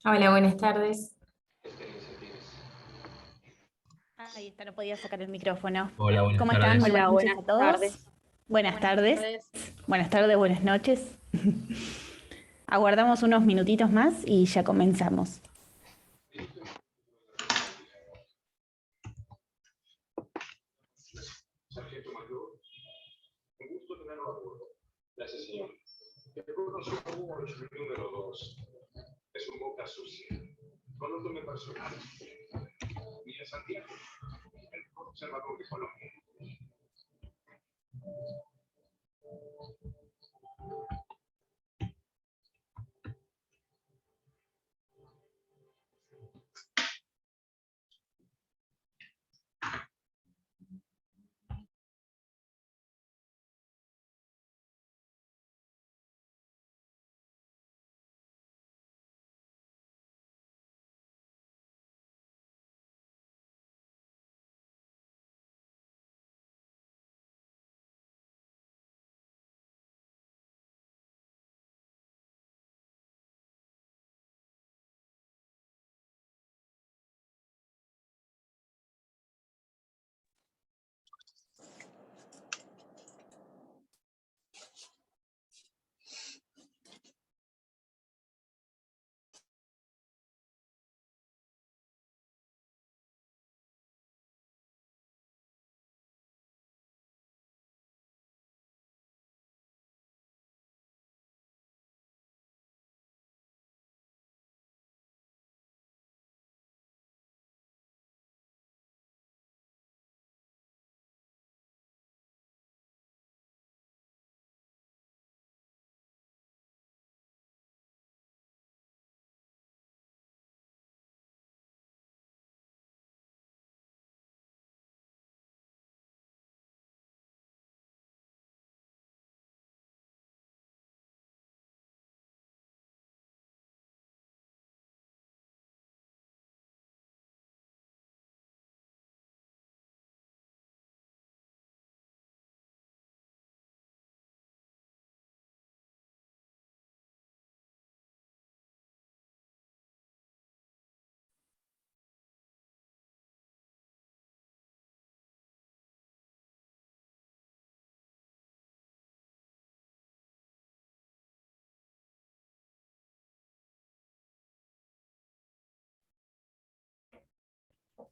Hola, buenas tardes. Ahí está, no podía sacar el micrófono. Hola, buenas ¿Cómo están? Muy tardes. buenas Hola, noches buenas a todos. tardes. Buenas Buenas tardes. tardes. Buenas tardes, buenas noches. Aguardamos unos minutitos más y ya comenzamos. Sargento Mayor, un gusto tenerlo a bordo. Gracias, señor. El conoció como el número 2. Es un boca sucia. Conozco mi personal. Mira Santiago, el mejor observador de Colombia.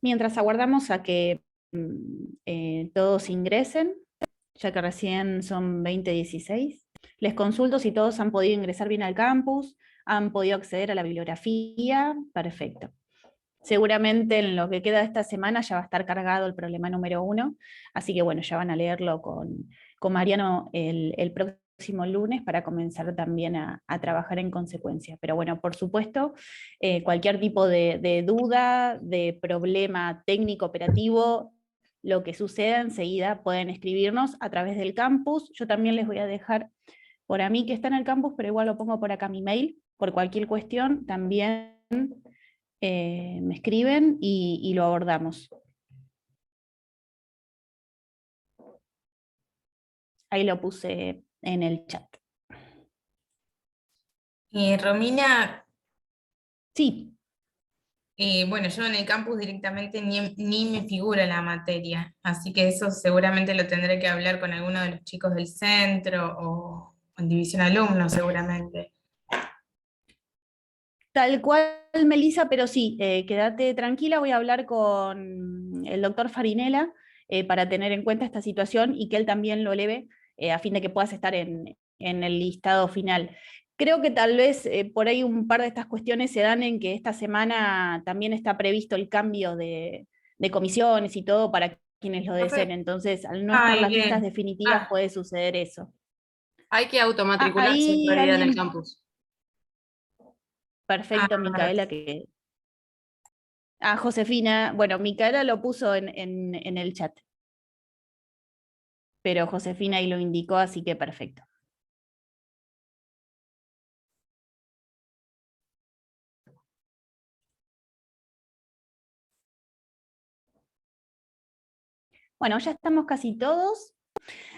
Mientras aguardamos a que todos ingresen, ya que recién son 20:16, les consulto si todos han podido ingresar bien al campus, han podido acceder a la bibliografía. Perfecto. Seguramente en lo que queda de esta semana ya va a estar cargado el problema número 1, así que bueno, ya van a leerlo con Mariano el próximo lunes para comenzar también a trabajar en consecuencia. Pero bueno, por supuesto, cualquier tipo de duda, de problema técnico operativo, lo que suceda enseguida pueden escribirnos a través del campus. Yo también les voy a dejar por a mí que está en el campus, pero igual lo pongo por acá mi mail, por cualquier cuestión también me escriben y lo abordamos. Ahí lo puse en el chat. Romina, Sí, bueno, yo en el campus directamente ni me figura la materia, así que eso seguramente lo tendré que hablar con alguno de los chicos del centro o en división alumnos seguramente. tal cual, Melissa, pero sí, quédate tranquila, voy a hablar con el doctor Farinela para tener en cuenta esta situación y que él también lo eleve a fin de que puedas estar en el listado final. Creo que tal vez por ahí un par de estas cuestiones se dan en que esta semana también está previsto el cambio de comisiones y todo para quienes lo deseen, Profe, entonces al no estar ay, las listas bien. definitivas Ah, puede suceder eso. Hay que automatricularse en Ahí realidad en el alguien, campus. perfecto, ah, Micaela, que Josefina, bueno, Micaela lo puso en el chat, pero Josefina ahí lo indicó, así que perfecto. Bueno, ya estamos casi todos,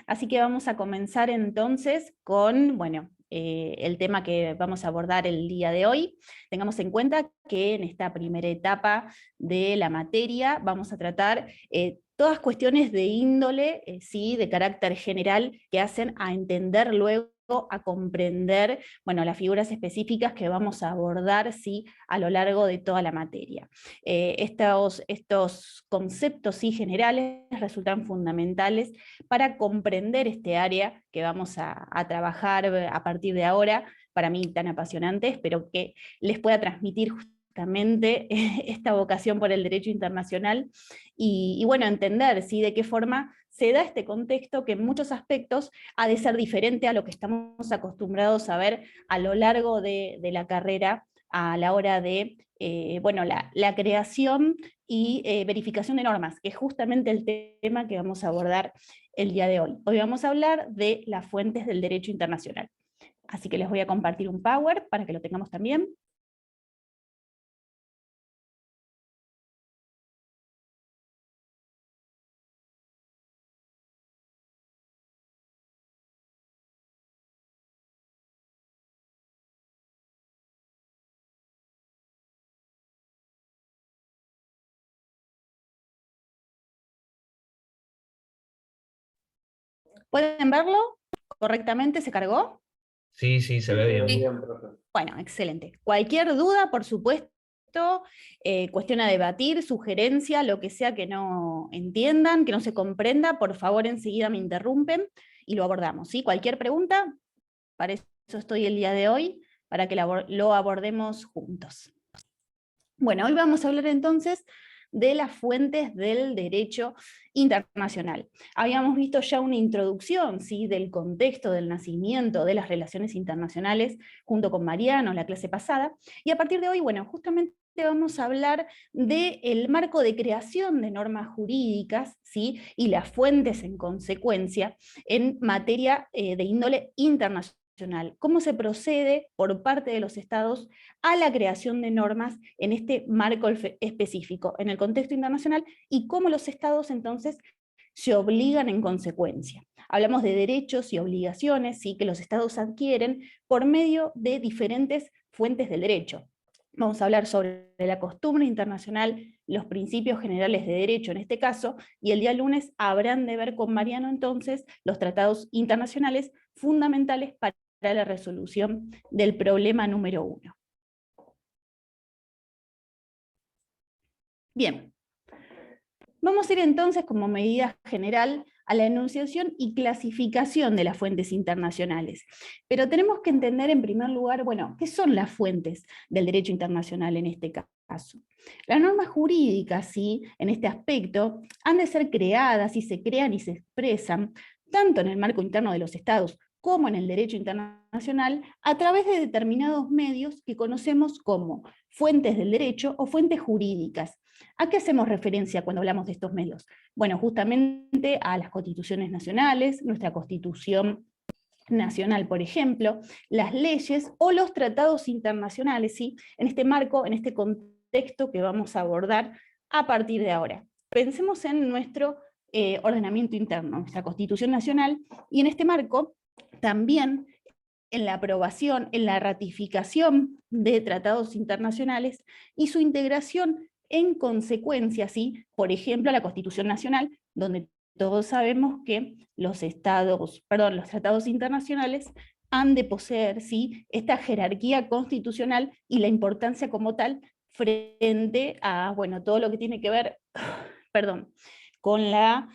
así que vamos a comenzar entonces con, bueno, el tema que vamos a abordar el día de hoy. Tengamos en cuenta que en esta primera etapa de la materia vamos a tratar todas cuestiones de índole, ¿sí? De carácter general, que hacen a entender luego, a comprender, bueno, las figuras específicas que vamos a abordar, ¿sí? A lo largo de toda la materia. Estos conceptos, ¿sí? Generales resultan fundamentales para comprender este área que vamos a trabajar a partir de ahora, para mí tan apasionante. Espero que les pueda transmitir justamente esta vocación por el derecho internacional y bueno, entender, ¿sí? De qué forma se da este contexto que en muchos aspectos ha de ser diferente a lo que estamos acostumbrados a ver a lo largo de la carrera a la hora de bueno, la creación y verificación de normas, que es justamente el tema que vamos a abordar el día de hoy. Hoy vamos a hablar de las fuentes del derecho internacional. Así que les voy a compartir un Power para que lo tengamos también. ¿Pueden verlo correctamente? ¿Se cargó? Sí, sí, se ve bien. Sí. Bueno, excelente. Cualquier duda, por supuesto, cuestión a debatir, sugerencia, lo que sea que no entiendan, que no se comprenda, por favor enseguida me interrumpen y lo abordamos, ¿sí? Cualquier pregunta, para eso estoy el día de hoy, para que lo abordemos juntos. Bueno, hoy vamos a hablar entonces de las fuentes del derecho internacional. Habíamos visto ya una introducción, ¿sí? Del contexto del nacimiento de las relaciones internacionales junto con Mariano la clase pasada, y a partir de hoy, bueno, justamente vamos a hablar del marco de creación de normas jurídicas, ¿sí? Y las fuentes en consecuencia en materia de índole internacional. ¿Cómo se procede por parte de los estados a la creación de normas en este marco específico, en el contexto internacional, y cómo los estados entonces se obligan en consecuencia? Hablamos de derechos y obligaciones, ¿sí? Que los estados adquieren por medio de diferentes fuentes del derecho. Vamos a hablar sobre la costumbre internacional, los principios generales de derecho en este caso, y el día lunes habrán de ver con Mariano entonces los tratados internacionales fundamentales para la resolución del problema número 1. Bien, vamos a ir entonces como medida general a la enunciación y clasificación de las fuentes internacionales. Pero tenemos que entender en primer lugar, bueno, ¿qué son las fuentes del derecho internacional en este caso? Las normas jurídicas, ¿sí? En este aspecto, han de ser creadas y se crean y se expresan tanto en el marco interno de los estados como en el derecho internacional, a través de determinados medios que conocemos como fuentes del derecho o fuentes jurídicas. ¿A qué hacemos referencia cuando hablamos de estos medios? Bueno, justamente a las constituciones nacionales, nuestra Constitución nacional, por ejemplo, las leyes o los tratados internacionales, ¿sí? En este marco, en este contexto que vamos a abordar a partir de ahora. Pensemos en nuestro ordenamiento interno, nuestra Constitución nacional, y en este marco también en la aprobación, en la ratificación de tratados internacionales y su integración en consecuencia, ¿sí? Por ejemplo, a la Constitución Nacional, donde todos sabemos que los tratados internacionales han de poseer, ¿sí? Esta jerarquía constitucional y la importancia como tal frente a, bueno, todo lo que tiene que ver, con la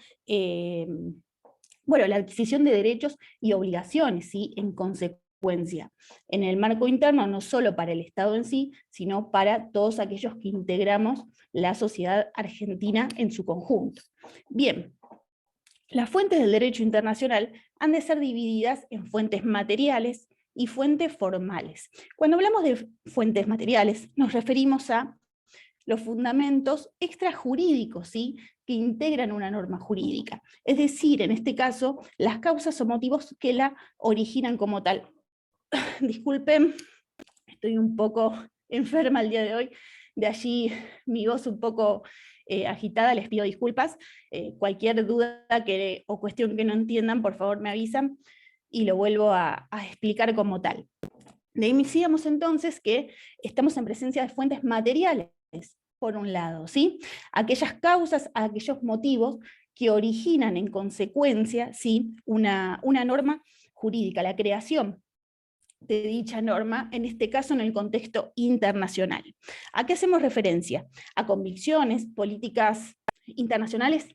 la adquisición de derechos y obligaciones, ¿sí? En consecuencia, en el marco interno, no solo para el Estado en sí, sino para todos aquellos que integramos la sociedad argentina en su conjunto. Bien, las fuentes del derecho internacional han de ser divididas en fuentes materiales y fuentes formales. Cuando hablamos de fuentes materiales, nos referimos a los fundamentos extrajurídicos, ¿sí? Que integran una norma jurídica. Es decir, en este caso, las causas o motivos que la originan como tal. Disculpen, estoy un poco enferma el día de hoy, de allí mi voz un poco agitada, les pido disculpas. Cualquier duda o cuestión que no entiendan, por favor me avisan. y lo vuelvo a explicar como tal. Decíamos entonces que estamos en presencia de fuentes materiales, por un lado, ¿sí? Aquellas causas, aquellos motivos que originan en consecuencia, ¿sí? una norma jurídica, la creación de dicha norma, en este caso en el contexto internacional. ¿A qué hacemos referencia? A convicciones, políticas internacionales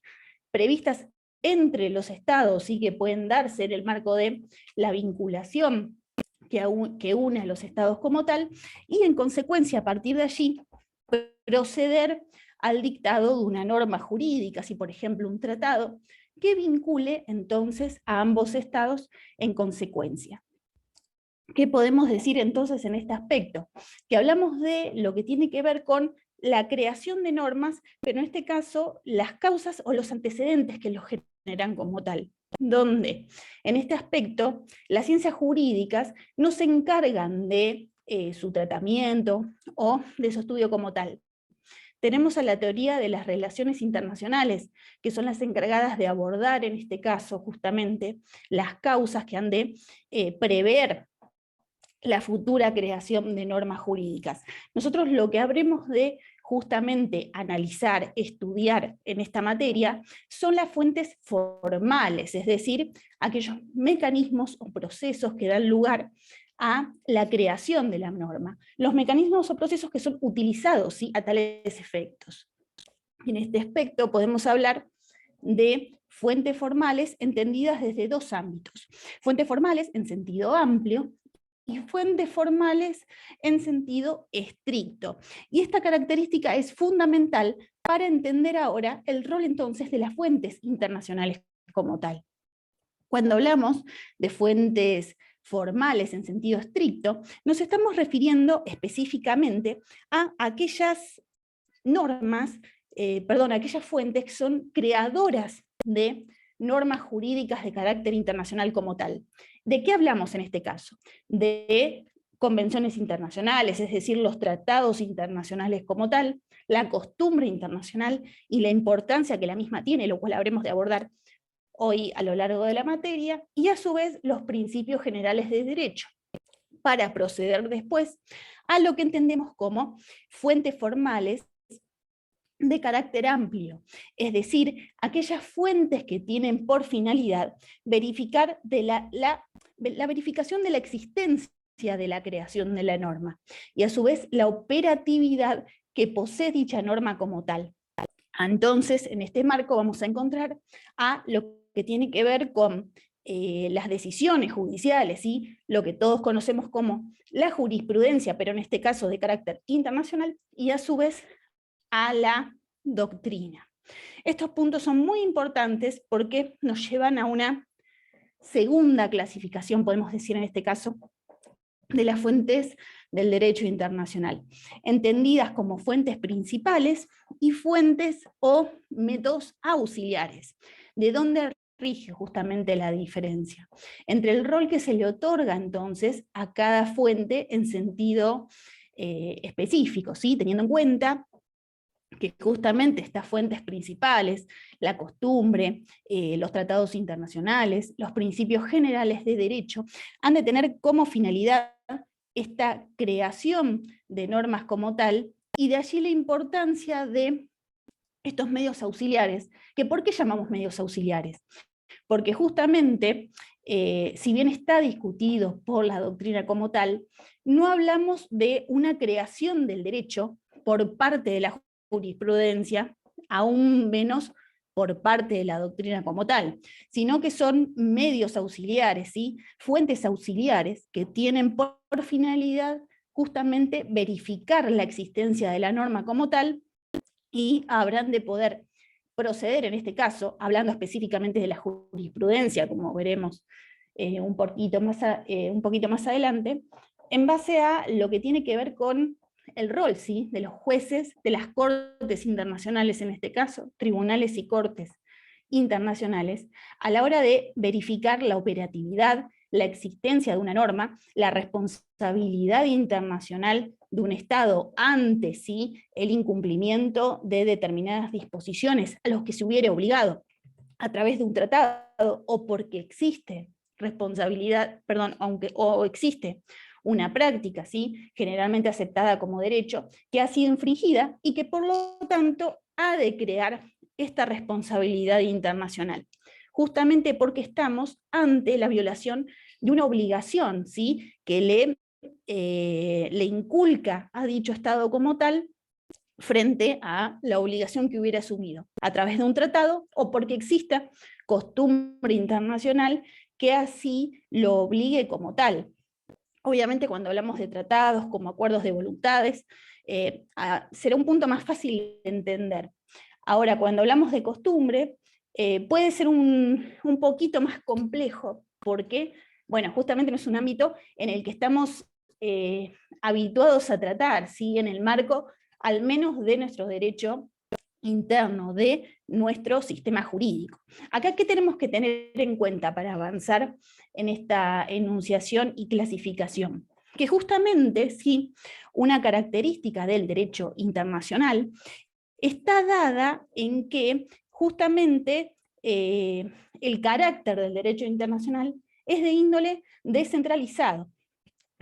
previstas entre los estados y que pueden darse en el marco de la vinculación que une a los estados como tal, y en consecuencia a partir de allí proceder al dictado de una norma jurídica, si por ejemplo un tratado, que vincule entonces a ambos estados en consecuencia. ¿Qué podemos decir entonces en este aspecto? Que hablamos de lo que tiene que ver con la creación de normas, pero en este caso las causas o los antecedentes que los generan como tal, donde en este aspecto las ciencias jurídicas no se encargan de su tratamiento o de su estudio como tal. Tenemos a la teoría de las relaciones internacionales, que son las encargadas de abordar en este caso justamente las causas que han de prever la futura creación de normas jurídicas. Nosotros lo que habremos de justamente analizar, estudiar en esta materia, son las fuentes formales, es decir, aquellos mecanismos o procesos que dan lugar a la creación de la norma, los mecanismos o procesos que son utilizados, ¿sí?, a tales efectos. En este aspecto podemos hablar de fuentes formales entendidas desde dos ámbitos. Fuentes formales en sentido amplio, y fuentes formales en sentido estricto. Y esta característica es fundamental para entender ahora el rol entonces de las fuentes internacionales como tal. Cuando hablamos de fuentes formales en sentido estricto, nos estamos refiriendo específicamente a aquellas normas, aquellas fuentes que son creadoras de normas jurídicas de carácter internacional como tal. ¿De qué hablamos en este caso? De convenciones internacionales, es decir, los tratados internacionales como tal, la costumbre internacional y la importancia que la misma tiene, lo cual habremos de abordar hoy a lo largo de la materia, y a su vez los principios generales de derecho, para proceder después a lo que entendemos como fuentes formales de carácter amplio, es decir, aquellas fuentes que tienen por finalidad verificar la verificación de la existencia de la creación de la norma, y a su vez la operatividad que posee dicha norma como tal. Entonces, en este marco vamos a encontrar a lo que tiene que ver con las decisiones judiciales, ¿sí?, lo que todos conocemos como la jurisprudencia, pero en este caso de carácter internacional, y a su vez a la doctrina. Estos puntos son muy importantes porque nos llevan a una segunda clasificación, podemos decir en este caso, de las fuentes del derecho internacional, entendidas como fuentes principales y fuentes o métodos auxiliares, de donde rige justamente la diferencia entre el rol que se le otorga entonces a cada fuente en sentido específico, ¿sí?, teniendo en cuenta que justamente estas fuentes principales, la costumbre, los tratados internacionales, los principios generales de derecho, han de tener como finalidad esta creación de normas como tal, y de allí la importancia de estos medios auxiliares, que ¿por qué llamamos medios auxiliares? Porque justamente, si bien está discutido por la doctrina como tal, no hablamos de una creación del derecho por parte de la jurisprudencia, aún menos por parte de la doctrina como tal, sino que son medios auxiliares, ¿sí?, fuentes auxiliares que tienen por finalidad justamente verificar la existencia de la norma como tal, y habrán de poder proceder en este caso, hablando específicamente de la jurisprudencia, como veremos un poquito más adelante, en base a lo que tiene que ver con el rol, ¿sí?, de los jueces de las cortes internacionales, en este caso, tribunales y cortes internacionales, a la hora de verificar la operatividad, la existencia de una norma, la responsabilidad internacional de un Estado ante sí el incumplimiento de determinadas disposiciones a los que se hubiera obligado a través de un tratado o porque existe responsabilidad, perdón, o existe una práctica, ¿sí?, generalmente aceptada como derecho, que ha sido infringida y que por lo tanto ha de crear esta responsabilidad internacional, justamente porque estamos ante la violación de una obligación, ¿sí?, que le inculca a dicho Estado como tal frente a la obligación que hubiera asumido, a través de un tratado o porque exista costumbre internacional que así lo obligue como tal. Obviamente cuando hablamos de tratados como acuerdos de voluntades, será un punto más fácil de entender. Ahora, cuando hablamos de costumbre, puede ser un poquito más complejo, porque, bueno, justamente no es un ámbito en el que estamos habituados a tratar, ¿sí?, en el marco al menos de nuestro derecho interno, de nuestro sistema jurídico. Acá, ¿qué tenemos que tener en cuenta para avanzar en esta enunciación y clasificación? Que justamente, sí, una característica del derecho internacional está dada en que justamente el carácter del derecho internacional es de índole descentralizado.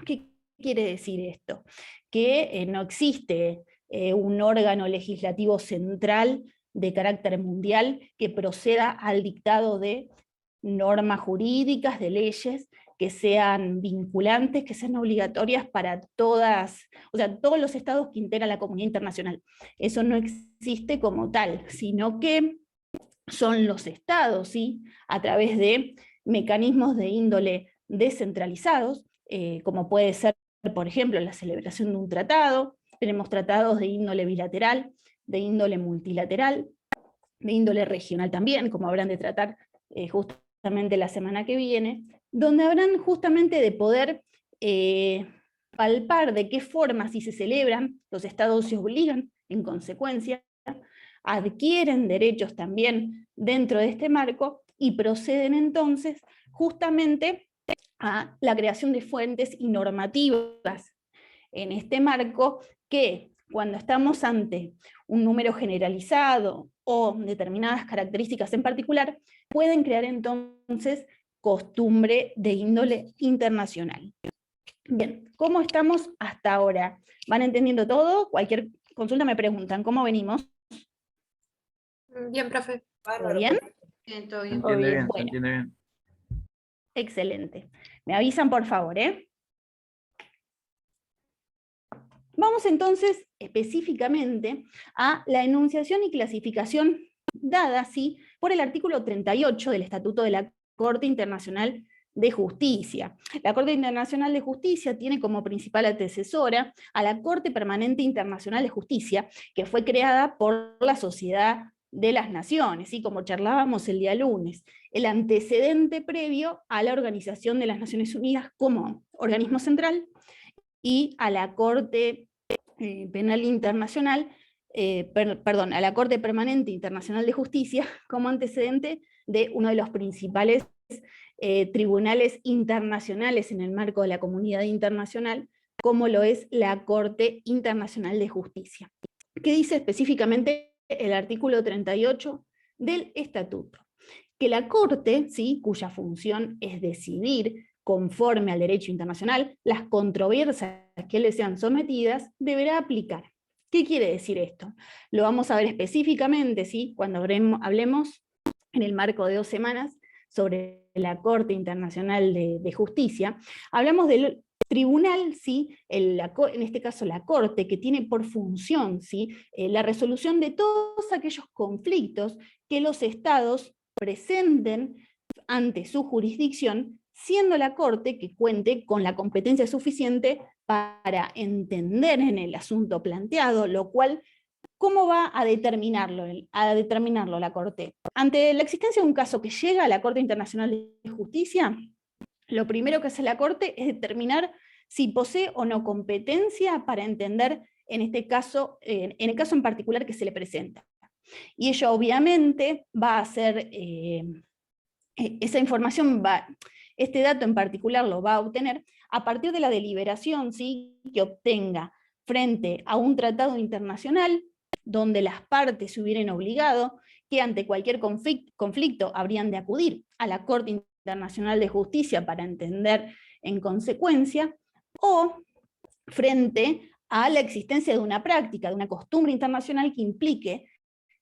¿Qué quiere decir esto? Que no existe un órgano legislativo central de carácter mundial que proceda al dictado de normas jurídicas, de leyes que sean vinculantes, que sean obligatorias para todas, o sea, todos los estados que integran la comunidad internacional. Eso no existe como tal, sino que son los estados, ¿sí?, a través de mecanismos de índole descentralizados, como puede ser, por ejemplo, la celebración de un tratado. Tenemos tratados de índole bilateral, de índole multilateral, de índole regional también, como habrán de tratar justamente la semana que viene, donde habrán justamente de poder palpar de qué forma, si se celebran, los estados se obligan en consecuencia, adquieren derechos también dentro de este marco y proceden entonces justamente a la creación de fuentes y normativas en este marco que, cuando estamos ante un número generalizado o determinadas características en particular, pueden crear entonces costumbre de índole internacional. Bien, ¿cómo estamos hasta ahora? ¿Van entendiendo todo? Cualquier consulta me preguntan, ¿cómo venimos? Bien, profe. ¿Todo bien? Bien, todo Se bien. entiende bien, se Bueno. entiende bien. Excelente. Me avisan, por favor, ¿eh? Vamos entonces específicamente a la enunciación y clasificación dada, ¿sí?, por el artículo 38 del Estatuto de la Corte Internacional de Justicia. La Corte Internacional de Justicia tiene como principal antecesora a la Corte Permanente Internacional de Justicia, que fue creada por la Sociedad de las Naciones, ¿sí?, como charlábamos el día lunes, el antecedente previo a la Organización de las Naciones Unidas como organismo central, y a la Corte Penal Internacional, a la Corte Permanente Internacional de Justicia como antecedente de uno de los principales tribunales internacionales en el marco de la comunidad internacional, como lo es la Corte Internacional de Justicia. ¿Qué dice específicamente el artículo 38 del Estatuto? Que la Corte, ¿sí?, cuya función es decidir conforme al derecho internacional las controversias que le sean sometidas, deberá aplicar. ¿Qué quiere decir esto? Lo vamos a ver específicamente, ¿sí?, cuando hablemos en el marco de 2 semanas sobre la Corte Internacional de Justicia. Hablamos del tribunal, ¿sí?, en este caso la Corte, que tiene por función, ¿sí?, la resolución de todos aquellos conflictos que los estados presenten ante su jurisdicción, siendo la Corte que cuente con la competencia suficiente para entender en el asunto planteado, lo cual, ¿cómo va a determinarlo la Corte? Ante la existencia de un caso que llega a la Corte Internacional de Justicia, lo primero que hace la Corte es determinar si posee o no competencia para entender en este caso, en el caso en particular que se le presenta. Y ello obviamente va a hacer, esa información este dato en particular lo va a obtener a partir de la deliberación, ¿sí?, que obtenga frente a un tratado internacional donde las partes se hubieran obligado que ante cualquier conflicto habrían de acudir a la Corte Internacional de Justicia para entender en consecuencia, o frente a la existencia de una práctica, de una costumbre internacional que implique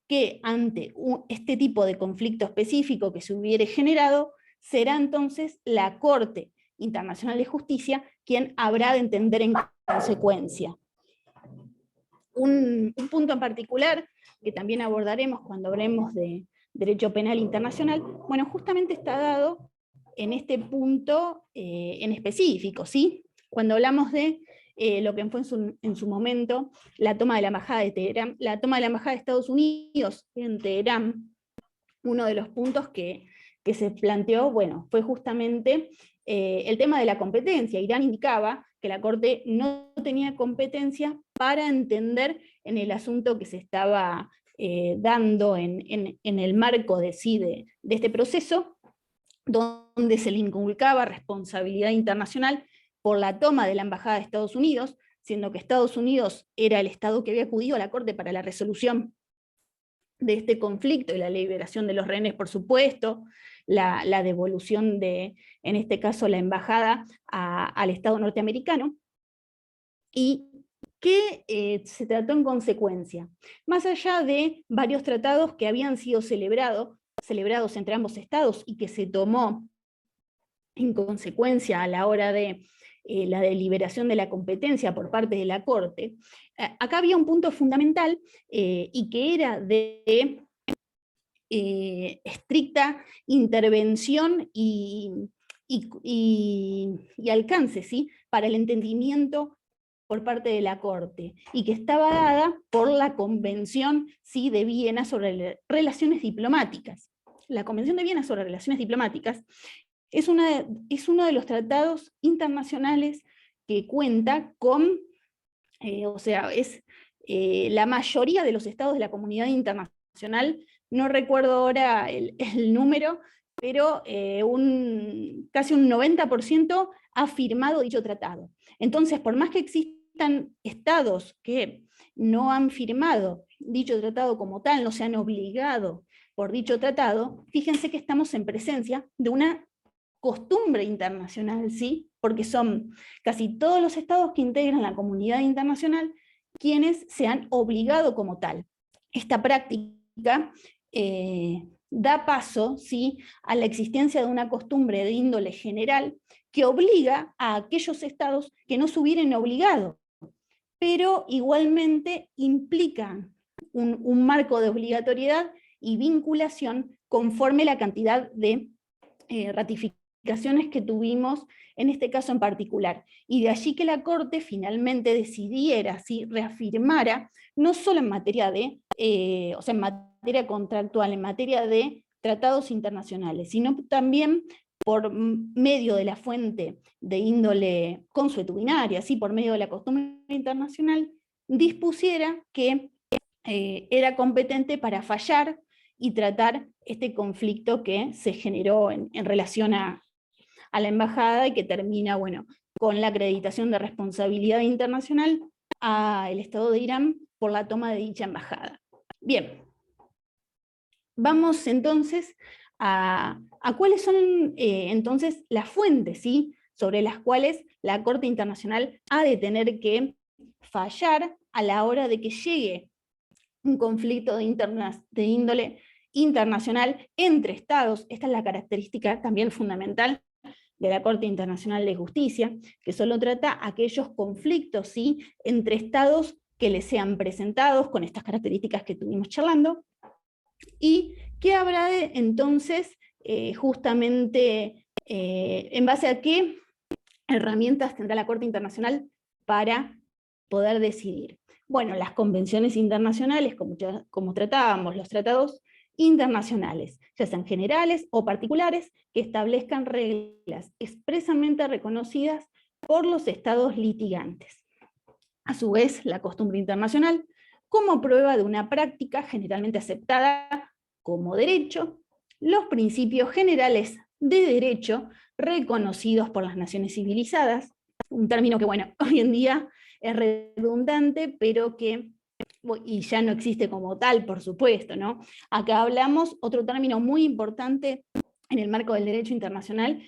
que ante este tipo de conflicto específico que se hubiere generado, será entonces la Corte Internacional de Justicia quien habrá de entender en consecuencia. Un punto en particular que también abordaremos cuando hablemos de derecho penal internacional, bueno, justamente está dado en este punto en específico, ¿sí? Cuando hablamos de lo que fue en su momento la toma de la embajada de Teherán, la toma de la embajada de Estados Unidos en Teherán, uno de los puntos que se planteó, bueno, fue justamente el tema de la competencia. Irán indicaba que la Corte no tenía competencia para entender en el asunto que se estaba dando en el marco de este proceso, donde se le inculcaba responsabilidad internacional por la toma de la embajada de Estados Unidos, siendo que Estados Unidos era el Estado que había acudido a la Corte para la resolución de este conflicto y la liberación de los rehenes, por supuesto, la devolución de, en este caso, la embajada al Estado norteamericano, y que se trató en consecuencia. Más allá de varios tratados que habían sido celebrados entre ambos estados y que se tomó en consecuencia a la hora de la deliberación de la competencia por parte de la Corte, acá había un punto fundamental y que era de estricta intervención y alcance, ¿sí?, para el entendimiento por parte de la Corte, y que estaba dada por la Convención, ¿sí?, de Viena sobre relaciones diplomáticas. La Convención de Viena sobre relaciones diplomáticas es uno de los tratados internacionales que cuenta con, la mayoría de los estados de la comunidad internacional, no recuerdo ahora el número, pero casi un 90% ha firmado dicho tratado. Entonces, por más que existan estados que no han firmado dicho tratado como tal, no se han obligado por dicho tratado, fíjense que estamos en presencia de una costumbre internacional, ¿sí? Porque son casi todos los estados que integran la comunidad internacional quienes se han obligado como tal. Esta práctica da paso, ¿sí?, a la existencia de una costumbre de índole general que obliga a aquellos estados que no se hubieran obligado, pero igualmente implican un marco de obligatoriedad y vinculación conforme la cantidad de ratificaciones que tuvimos en este caso en particular. Y de allí que la Corte finalmente decidiera, ¿sí?, reafirmara, no solo en materia de, en materia contractual, en materia de tratados internacionales, sino también por medio de la fuente de índole consuetudinaria, ¿sí?, por medio de la costumbre internacional, dispusiera que era competente para fallar y tratar este conflicto que se generó en relación a la embajada y que termina, bueno, con la acreditación de responsabilidad internacional al Estado de Irán por la toma de dicha embajada. Bien, vamos entonces a cuáles son entonces las fuentes, ¿sí?, sobre las cuales la Corte Internacional ha de tener que fallar a la hora de que llegue un conflicto de índole internacional entre estados. Esta es la característica también fundamental de la Corte Internacional de Justicia, que solo trata aquellos conflictos, ¿sí?, entre estados que les sean presentados con estas características que estuvimos charlando, y que habrá de, entonces, justamente, en base a qué herramientas tendrá la Corte Internacional para poder decidir. Bueno, las convenciones internacionales, como tratábamos, los tratados internacionales, ya sean generales o particulares, que establezcan reglas expresamente reconocidas por los estados litigantes. A su vez, la costumbre internacional, como prueba de una práctica generalmente aceptada como derecho, los principios generales de derecho reconocidos por las naciones civilizadas, un término que, bueno, hoy en día es redundante, pero que, y ya no existe como tal, por supuesto, ¿no? Acá hablamos, otro término muy importante en el marco del derecho internacional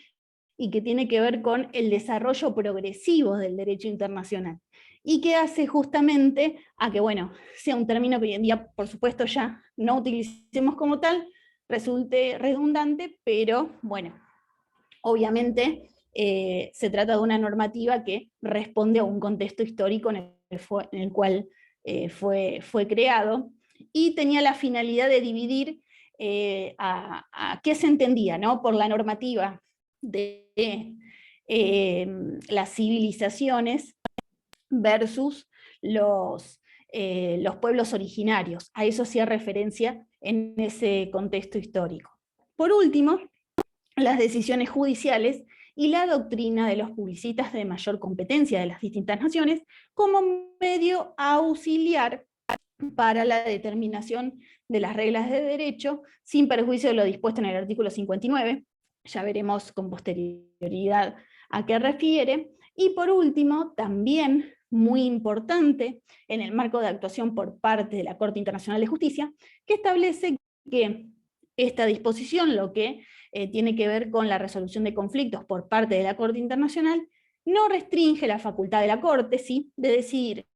y que tiene que ver con el desarrollo progresivo del derecho internacional, y que hace justamente a que, bueno, sea un término que hoy en día, por supuesto, ya no utilicemos como tal, resulte redundante, pero bueno, obviamente se trata de una normativa que responde a un contexto histórico en el cual fue creado, y tenía la finalidad de dividir a qué se entendía, ¿no?, por la normativa de las civilizaciones versus los pueblos originarios. A eso hacía referencia en ese contexto histórico. Por último, las decisiones judiciales y la doctrina de los publicistas de mayor competencia de las distintas naciones como medio auxiliar para la determinación de las reglas de derecho, sin perjuicio de lo dispuesto en el artículo 59, ya veremos con posterioridad a qué refiere. Y por último, también muy importante, en el marco de actuación por parte de la Corte Internacional de Justicia, que establece que esta disposición, lo que tiene que ver con la resolución de conflictos por parte de la Corte Internacional, no restringe la facultad de la Corte, ¿sí?, de decidir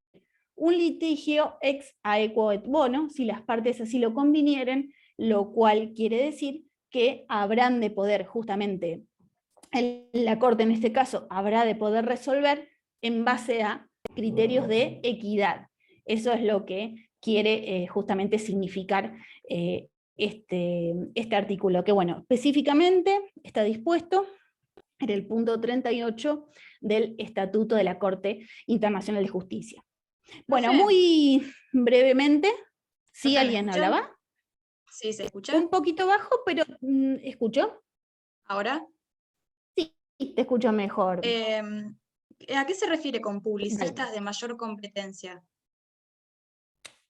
un litigio ex aequo et bono, si las partes así lo convinieren, lo cual quiere decir que habrán de poder, justamente, la Corte en este caso, habrá de poder resolver en base a criterios de equidad. Eso es lo que quiere justamente significar este artículo, que bueno, específicamente está dispuesto en el punto 38 del Estatuto de la Corte Internacional de Justicia. Bueno, Profe. muy brevemente, ¿sí Profe, ¿me alguien escuchan? hablaba? Sí, ¿se escucha? Un poquito bajo, pero ¿escuchó? ¿Ahora? Sí, te escucho mejor. ¿A qué se refiere con publicistas Dale. de mayor competencia?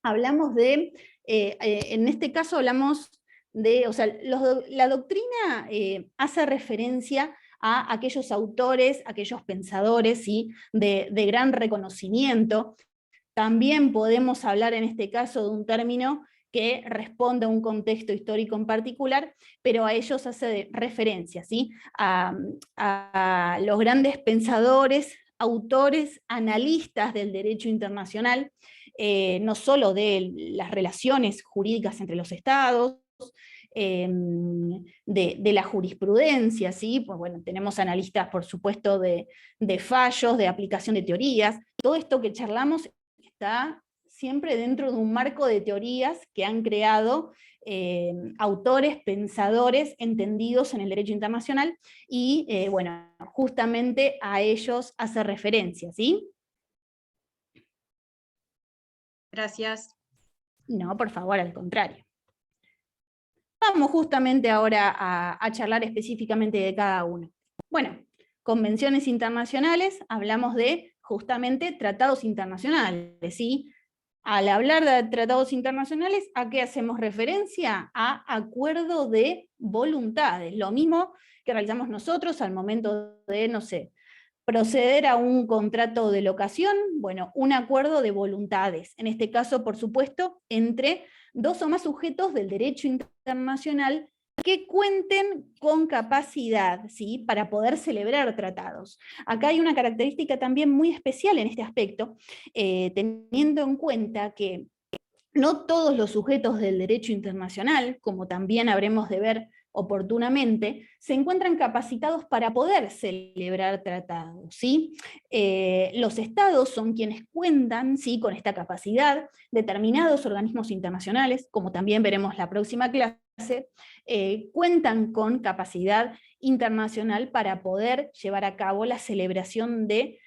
Hablamos de, en este caso hablamos de, o sea, la doctrina hace referencia a aquellos autores, aquellos pensadores, ¿sí?, de gran reconocimiento. También podemos hablar en este caso de un término que responde a un contexto histórico en particular, pero a ellos hace referencia, ¿sí?, a los grandes pensadores, autores, analistas del derecho internacional, no solo de las relaciones jurídicas entre los estados, de la jurisprudencia, ¿sí? Pues bueno, tenemos analistas, por supuesto, de fallos, de aplicación de teorías. Todo esto que charlamos está siempre dentro de un marco de teorías que han creado autores, pensadores entendidos en el derecho internacional, y bueno, justamente a ellos hace referencia, ¿sí? Gracias. No, por favor, al contrario. Vamos justamente ahora a charlar específicamente de cada uno. Bueno, convenciones internacionales, hablamos de justamente tratados internacionales, ¿sí? Al hablar de tratados internacionales, ¿a qué hacemos referencia? A acuerdo de voluntades, lo mismo que realizamos nosotros al momento de, no sé, proceder a un contrato de locación, bueno, un acuerdo de voluntades, en este caso, por supuesto, entre dos o más sujetos del derecho internacional que cuenten con capacidad, ¿sí?, para poder celebrar tratados. Acá hay una característica también muy especial en este aspecto, teniendo en cuenta que no todos los sujetos del derecho internacional, como también habremos de ver oportunamente, se encuentran capacitados para poder celebrar tratados, ¿sí? Los estados son quienes cuentan, ¿sí?, con esta capacidad. Determinados organismos internacionales, como también veremos la próxima clase, cuentan con capacidad internacional para poder llevar a cabo la celebración de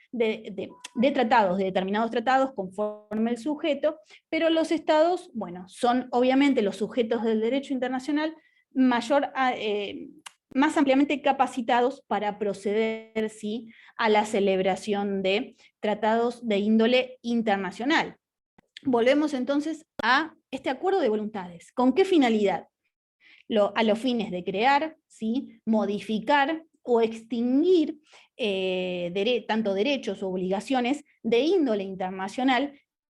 tratados, de determinados tratados conforme el sujeto, pero los estados, bueno, son obviamente los sujetos del derecho internacional más ampliamente capacitados para proceder, ¿sí?, a la celebración de tratados de índole internacional. Volvemos entonces a este acuerdo de voluntades. ¿Con qué finalidad? A los fines de crear, ¿sí?, modificar o extinguir tanto derechos o obligaciones de índole internacional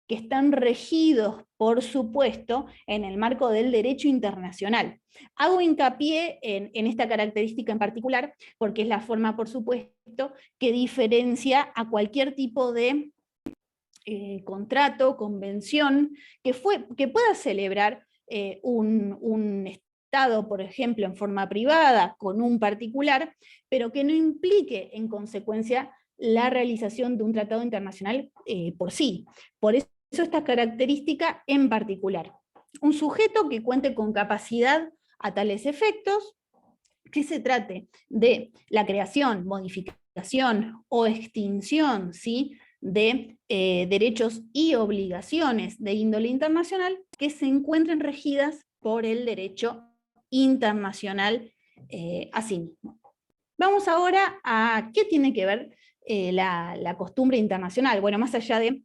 que están regidos, por supuesto, en el marco del derecho internacional. Hago hincapié en esta característica en particular porque es la forma, por supuesto, que diferencia a cualquier tipo de contrato, convención, que pueda celebrar un Estado, por ejemplo, en forma privada con un particular, pero que no implique en consecuencia la realización de un tratado internacional por sí. Por eso esta característica en particular. Un sujeto que cuente con capacidad a tales efectos, que se trate de la creación, modificación o extinción, ¿sí?, de derechos y obligaciones de índole internacional que se encuentren regidas por el derecho internacional asimismo. Vamos ahora a qué tiene que ver la costumbre internacional. Bueno, más allá de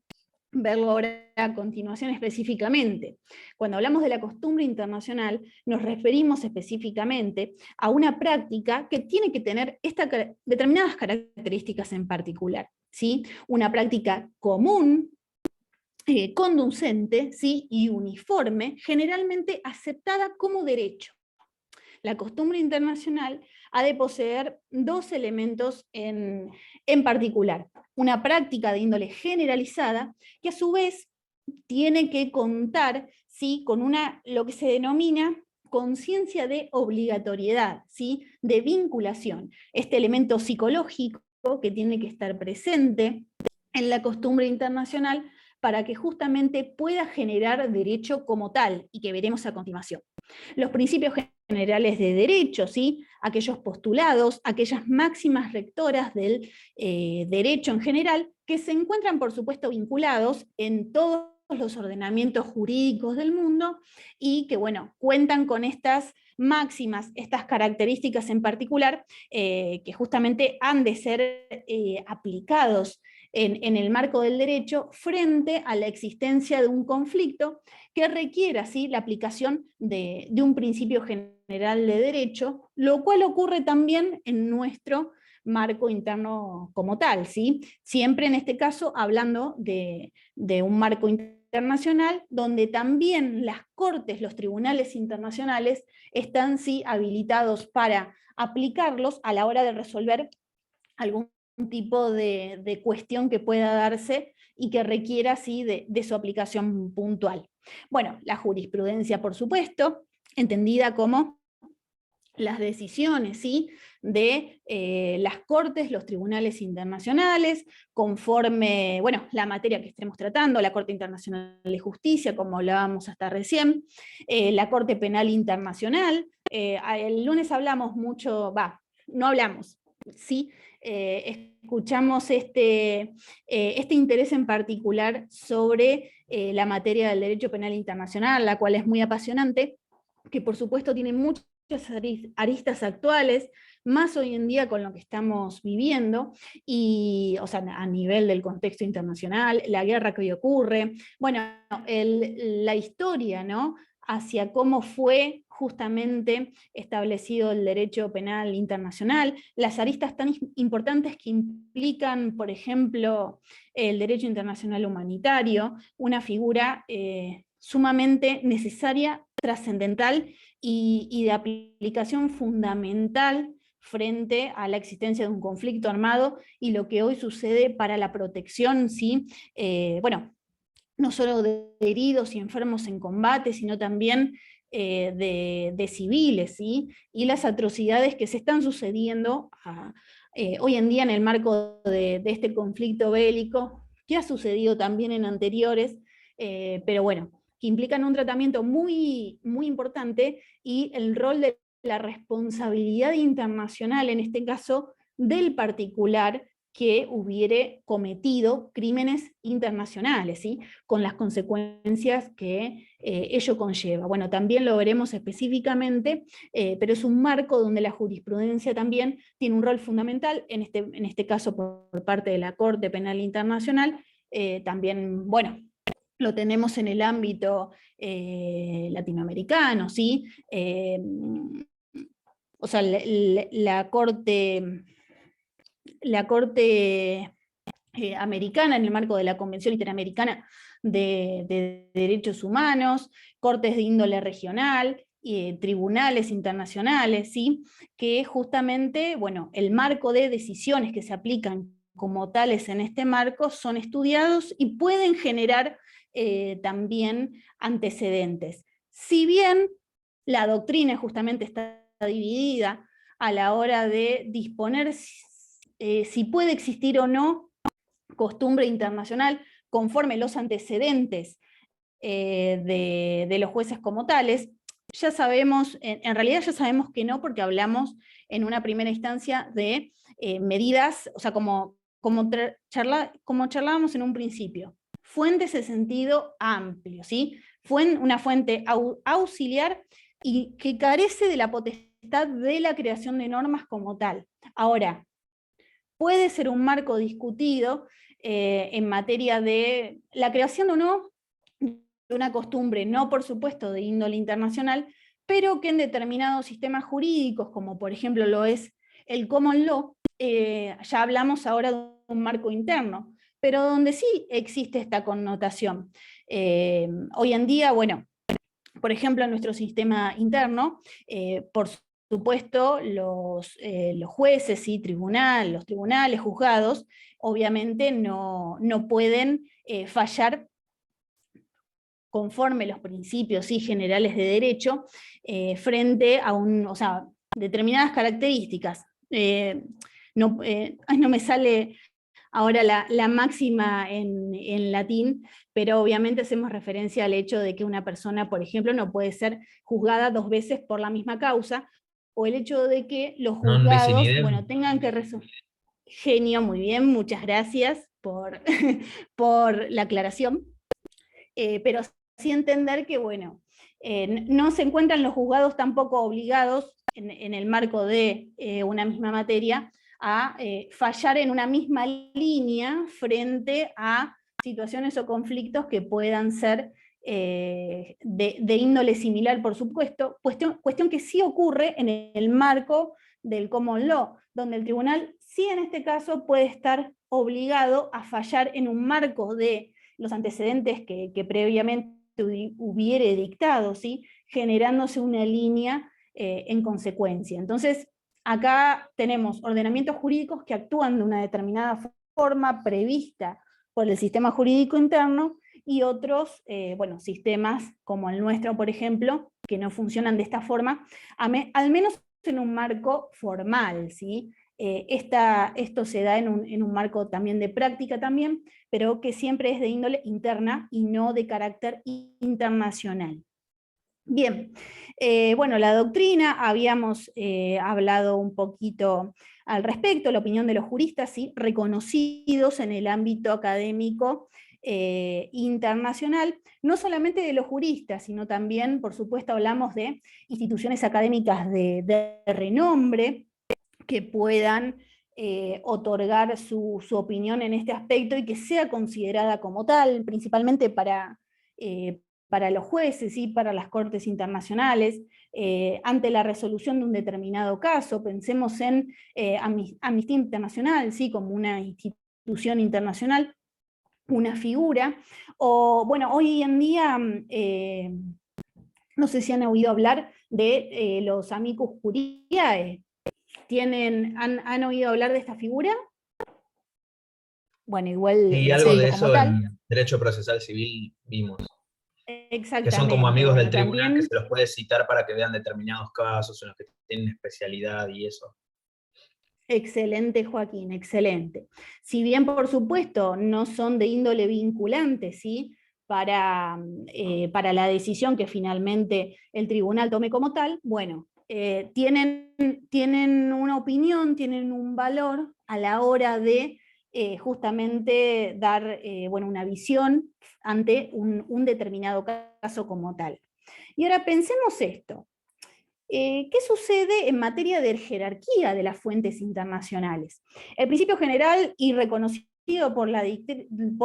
verlo ahora a continuación específicamente. Cuando hablamos de la costumbre internacional, nos referimos específicamente a una práctica que tiene que tener determinadas características en particular, ¿sí? Una práctica común, conducente, ¿sí?, y uniforme, generalmente aceptada como derecho. La costumbre internacional ha de poseer dos elementos en particular. Una práctica de índole generalizada, que a su vez tiene que contar, ¿sí?, con lo que se denomina conciencia de obligatoriedad, ¿sí?, de vinculación. Este elemento psicológico que tiene que estar presente en la costumbre internacional para que justamente pueda generar derecho como tal, y que veremos a continuación. Los principios generales de derecho, ¿sí?, aquellos postulados, aquellas máximas rectoras del derecho en general, que se encuentran, por supuesto, vinculados en todos los ordenamientos jurídicos del mundo, y que, bueno, cuentan con estas máximas, estas características en particular, que justamente han de ser aplicados en el marco del derecho frente a la existencia de un conflicto que requiera, ¿sí?, la aplicación de un principio general de derecho, lo cual ocurre también en nuestro marco interno como tal, ¿sí? Siempre en este caso hablando de un marco internacional donde también las cortes, los tribunales internacionales están, sí, habilitados para aplicarlos a la hora de resolver algún tipo de cuestión que pueda darse y que requiera, sí, de su aplicación puntual. Bueno, la jurisprudencia, por supuesto, entendida como las decisiones, ¿sí?, de las cortes, los tribunales internacionales, conforme, bueno, la materia que estemos tratando, la Corte Internacional de Justicia, como hablábamos hasta recién, la Corte Penal Internacional. El lunes hablamos mucho, no hablamos, ¿sí? Escuchamos este interés en particular sobre la materia del derecho penal internacional, la cual es muy apasionante, que por supuesto tiene muchas aristas actuales, más hoy en día con lo que estamos viviendo, y, o sea, a nivel del contexto internacional, la guerra que hoy ocurre, bueno, la historia, ¿no?, hacia cómo fue justamente establecido el derecho penal internacional, las aristas tan importantes que implican, por ejemplo, el derecho internacional humanitario, una figura sumamente necesaria, trascendental y de aplicación fundamental frente a la existencia de un conflicto armado y lo que hoy sucede para la protección, ¿sí?, bueno, no solo de heridos y enfermos en combate, sino también de civiles, ¿sí?, y las atrocidades que se están sucediendo hoy en día en el marco de este conflicto bélico, que ha sucedido también en anteriores, pero bueno, que implican un tratamiento muy, muy importante, y el rol de la responsabilidad internacional, en este caso, del particular que hubiere cometido crímenes internacionales, ¿sí?, con las consecuencias que ello conlleva. Bueno, también lo veremos específicamente, pero es un marco donde la jurisprudencia también tiene un rol fundamental, en este caso por parte de la Corte Penal Internacional. También, bueno, lo tenemos en el ámbito latinoamericano, ¿sí? O sea, la Corte americana, en el marco de la Convención Interamericana de Derechos Humanos, cortes de índole regional, tribunales internacionales, ¿sí? Que justamente, bueno, el marco de decisiones que se aplican como tales en este marco son estudiados y pueden generar también antecedentes. Si bien la doctrina justamente está dividida a la hora de disponer si puede existir o no costumbre internacional conforme los antecedentes de los jueces como tales, ya sabemos, en realidad ya sabemos que no, porque hablamos en una primera instancia de medidas, o sea, como charlábamos en un principio, fuentes de sentido amplio, ¿sí? Una fuente auxiliar y que carece de la potestad de la creación de normas como tal. Ahora, puede ser un marco discutido en materia de la creación o no de una costumbre, no por supuesto de índole internacional, pero que en determinados sistemas jurídicos, como por ejemplo lo es el common law, ya hablamos ahora de un marco interno, pero donde sí existe esta connotación. Hoy en día, bueno, por ejemplo, en nuestro sistema interno, por supuesto, los jueces y los tribunales, juzgados, obviamente no pueden fallar conforme los principios generales de derecho frente a o sea, determinadas características. No me sale ahora la máxima en latín, pero obviamente hacemos referencia al hecho de que una persona, por ejemplo, no puede ser juzgada 2 veces por la misma causa, o el hecho de que los Non bis in juzgados, idem. bueno, tengan que resolver. Genio, muy bien, muchas gracias por, por la aclaración. Pero sí entender que, bueno, no se encuentran los juzgados tampoco obligados en el marco de una misma materia a fallar en una misma línea frente a situaciones o conflictos que puedan ser de índole similar, por supuesto, cuestión que sí ocurre en el marco del common law, donde el tribunal sí en este caso puede estar obligado a fallar en un marco de los antecedentes que previamente hubiere dictado, ¿sí? Generándose una línea en consecuencia. Entonces, acá tenemos ordenamientos jurídicos que actúan de una determinada forma prevista por el sistema jurídico interno y otros, bueno, sistemas como el nuestro, por ejemplo, que no funcionan de esta forma, al menos en un marco formal, ¿sí? Esto se da en un marco también de práctica también, pero que siempre es de índole interna y no de carácter internacional. Bien, bueno, la doctrina, habíamos hablado un poquito al respecto, la opinión de los juristas, ¿sí? Reconocidos en el ámbito académico internacional, no solamente de los juristas, sino también, por supuesto, hablamos de instituciones académicas de renombre, que puedan otorgar su opinión en este aspecto y que sea considerada como tal, principalmente para los jueces y para las cortes internacionales, ante la resolución de un determinado caso. Pensemos en Amnistía Internacional, ¿sí? Como una institución internacional, una figura, o bueno, hoy en día, no sé si han oído hablar de los amicus curiae. ¿Han oído hablar de esta figura? Bueno, igual Y la algo de explico como eso tal. en Derecho Procesal Civil vimos, que son como Exactamente, amigos del bueno, tribunal que también, se los puede citar para que vean determinados casos en los que tienen especialidad y eso. excelente Joaquín, excelente. Si bien por supuesto no son de índole vinculante, ¿sí? Para la decisión que finalmente el tribunal tome como tal, bueno, tienen una opinión, tienen un valor a la hora de justamente dar bueno, una visión ante un determinado caso como tal. Y ahora pensemos esto. ¿Qué sucede en materia de jerarquía de las fuentes internacionales? El principio general y reconocido por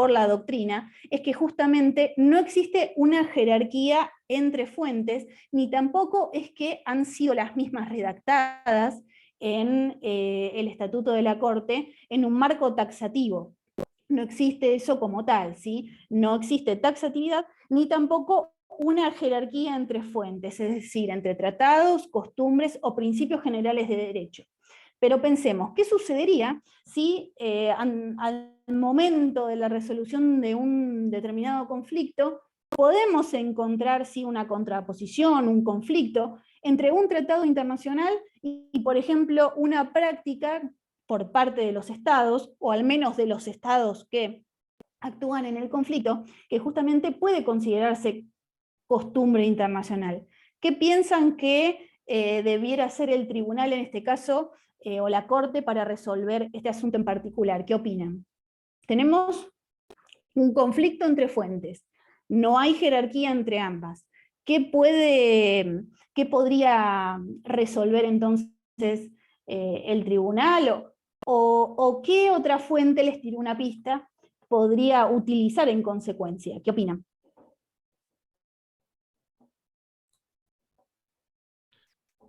la doctrina es que justamente no existe una jerarquía entre fuentes, ni tampoco es que han sido las mismas redactadas en el Estatuto de la Corte en un marco taxativo. no existe eso como tal, ¿sí? No existe taxatividad, ni tampoco una jerarquía entre fuentes, es decir, entre tratados, costumbres o principios generales de derecho. Pero pensemos, ¿qué sucedería si al momento de la resolución de un determinado conflicto podemos encontrar sí, una contraposición, un conflicto entre un tratado internacional y, por ejemplo, una práctica por parte de los estados, o al menos de los estados que actúan en el conflicto, que justamente puede considerarse costumbre internacional? ¿Qué piensan que debiera ser el tribunal en este caso, o la corte, para resolver este asunto en particular? ¿Qué opinan? Tenemos un conflicto entre fuentes, no hay jerarquía entre ambas. ¿Qué podría resolver entonces el tribunal? ¿O qué otra fuente, les tiró una pista, podría utilizar en consecuencia? ¿Qué opinan?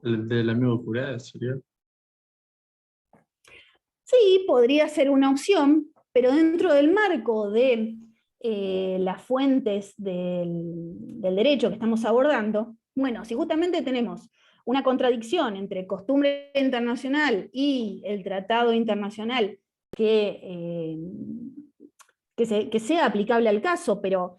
El del amigo jurado sería. Sí, podría ser una opción, pero dentro del marco de las fuentes del derecho que estamos abordando, bueno, si justamente tenemos una contradicción entre costumbre internacional y el tratado internacional que sea aplicable al caso, pero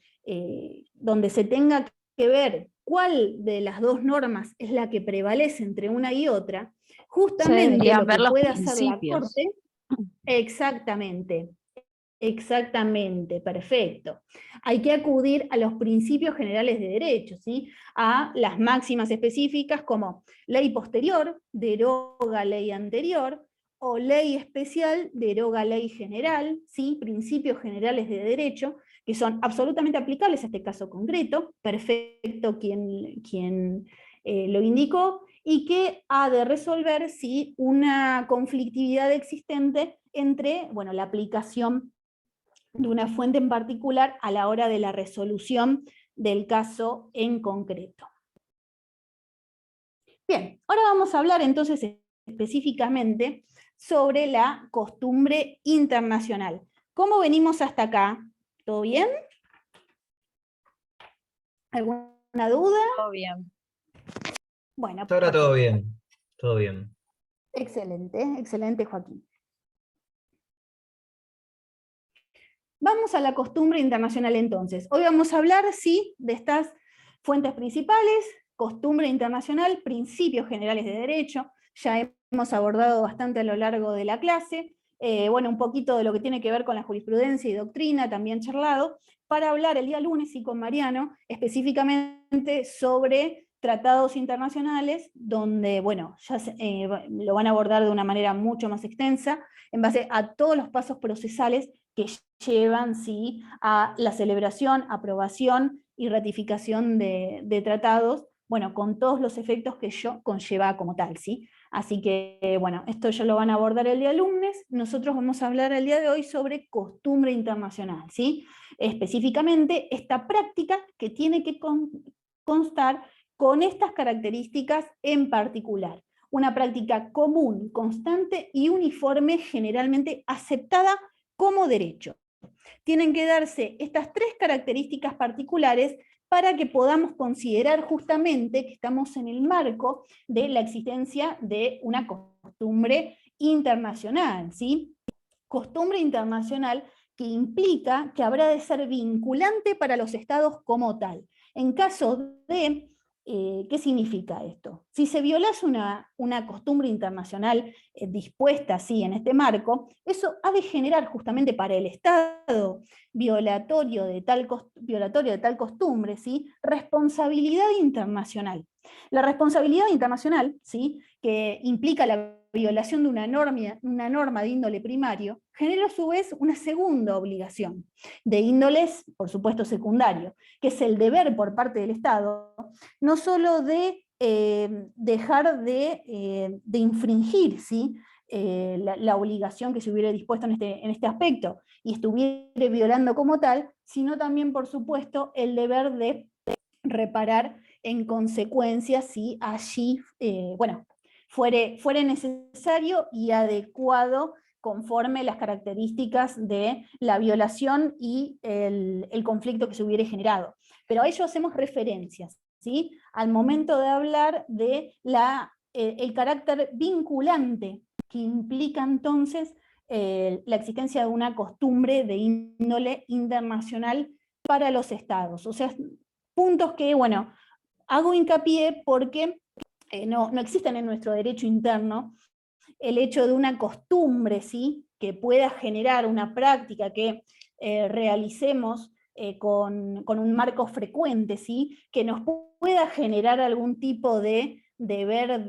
donde se tenga que ver cuál de las dos normas es la que prevalece entre una y otra, justamente deberían lo ver que los puede hacer la principios. Corte, exactamente, exactamente, perfecto. Hay que acudir a los principios generales de derecho, ¿sí? A las máximas específicas como ley posterior, deroga ley anterior, o ley especial, deroga ley general, ¿sí? Principios generales de derecho, que son absolutamente aplicables a este caso concreto, perfecto quien lo indicó, y que ha de resolver si una conflictividad existente entre, bueno, la aplicación de una fuente en particular a la hora de la resolución del caso en concreto. Bien, ahora vamos a hablar entonces específicamente sobre la costumbre internacional. ¿Cómo venimos hasta acá? ¿Todo bien? ¿Alguna duda? Todo bien. Bueno, Hasta ahora todo perfecto. bien, todo bien. Excelente, excelente, Joaquín. Vamos a la costumbre internacional entonces. Hoy vamos a hablar, sí, de estas fuentes principales: costumbre internacional, principios generales de derecho. Ya hemos abordado bastante a lo largo de la clase. Bueno, un poquito de lo que tiene que ver con la jurisprudencia y doctrina, también charlado, para hablar el día lunes y con Mariano específicamente sobre tratados internacionales, donde, bueno, ya lo van a abordar de una manera mucho más extensa, en base a todos los pasos procesales que llevan sí, a la celebración, aprobación y ratificación de tratados, bueno, con todos los efectos que ello conlleva como tal, ¿sí? Así que, bueno, esto ya lo van a abordar el día lunes. Nosotros vamos a hablar el día de hoy sobre costumbre internacional, ¿sí? Específicamente, esta práctica que tiene que constar con estas características en particular. Una práctica común, constante y uniforme, generalmente aceptada como derecho. Tienen que darse estas tres características particulares para que podamos considerar justamente que estamos en el marco de la existencia de una costumbre internacional, ¿sí? Costumbre internacional que implica que habrá de ser vinculante para los estados como tal. En caso de ¿qué significa esto? Si se violase una costumbre internacional dispuesta así en este marco, eso ha de generar justamente para el Estado violatorio de tal costumbre, ¿sí? Responsabilidad internacional. La responsabilidad internacional, ¿sí? Que implica la violación de una norma de índole primario, genera a su vez una segunda obligación, de índoles, por supuesto, secundario, que es el deber por parte del Estado, no solo de dejar de infringir, ¿sí? La obligación que se hubiera dispuesto en este aspecto y estuviera violando como tal, sino también, por supuesto, el deber de reparar en consecuencia si allí, bueno, fuere necesario y adecuado conforme las características de la violación y el conflicto que se hubiera generado. Pero a ello hacemos referencias, ¿sí? Al momento de hablar de el carácter vinculante que implica entonces la existencia de una costumbre de índole internacional para los estados. O sea, puntos que, bueno, hago hincapié porque no existen en nuestro derecho interno el hecho de una costumbre, ¿sí?, que pueda generar una práctica que realicemos con un marco frecuente, ¿sí?, que nos pueda generar algún tipo de deber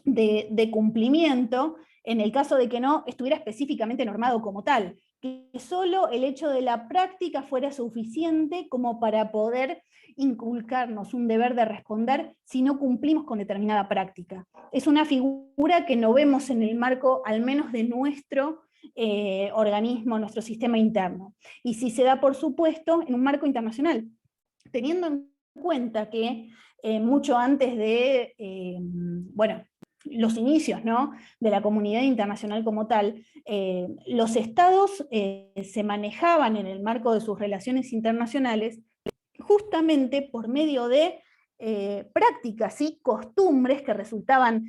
de cumplimiento, en el caso de que no estuviera específicamente normado como tal, que solo el hecho de la práctica fuera suficiente como para poder inculcarnos un deber de responder si no cumplimos con determinada práctica. Es una figura que no vemos en el marco, al menos de nuestro organismo, nuestro sistema interno. Y si se da, por supuesto, en un marco internacional, teniendo en cuenta que mucho antes de, bueno, los inicios, ¿no?, de la comunidad internacional como tal, los estados se manejaban en el marco de sus relaciones internacionales justamente por medio de prácticas, ¿sí?, costumbres que resultaban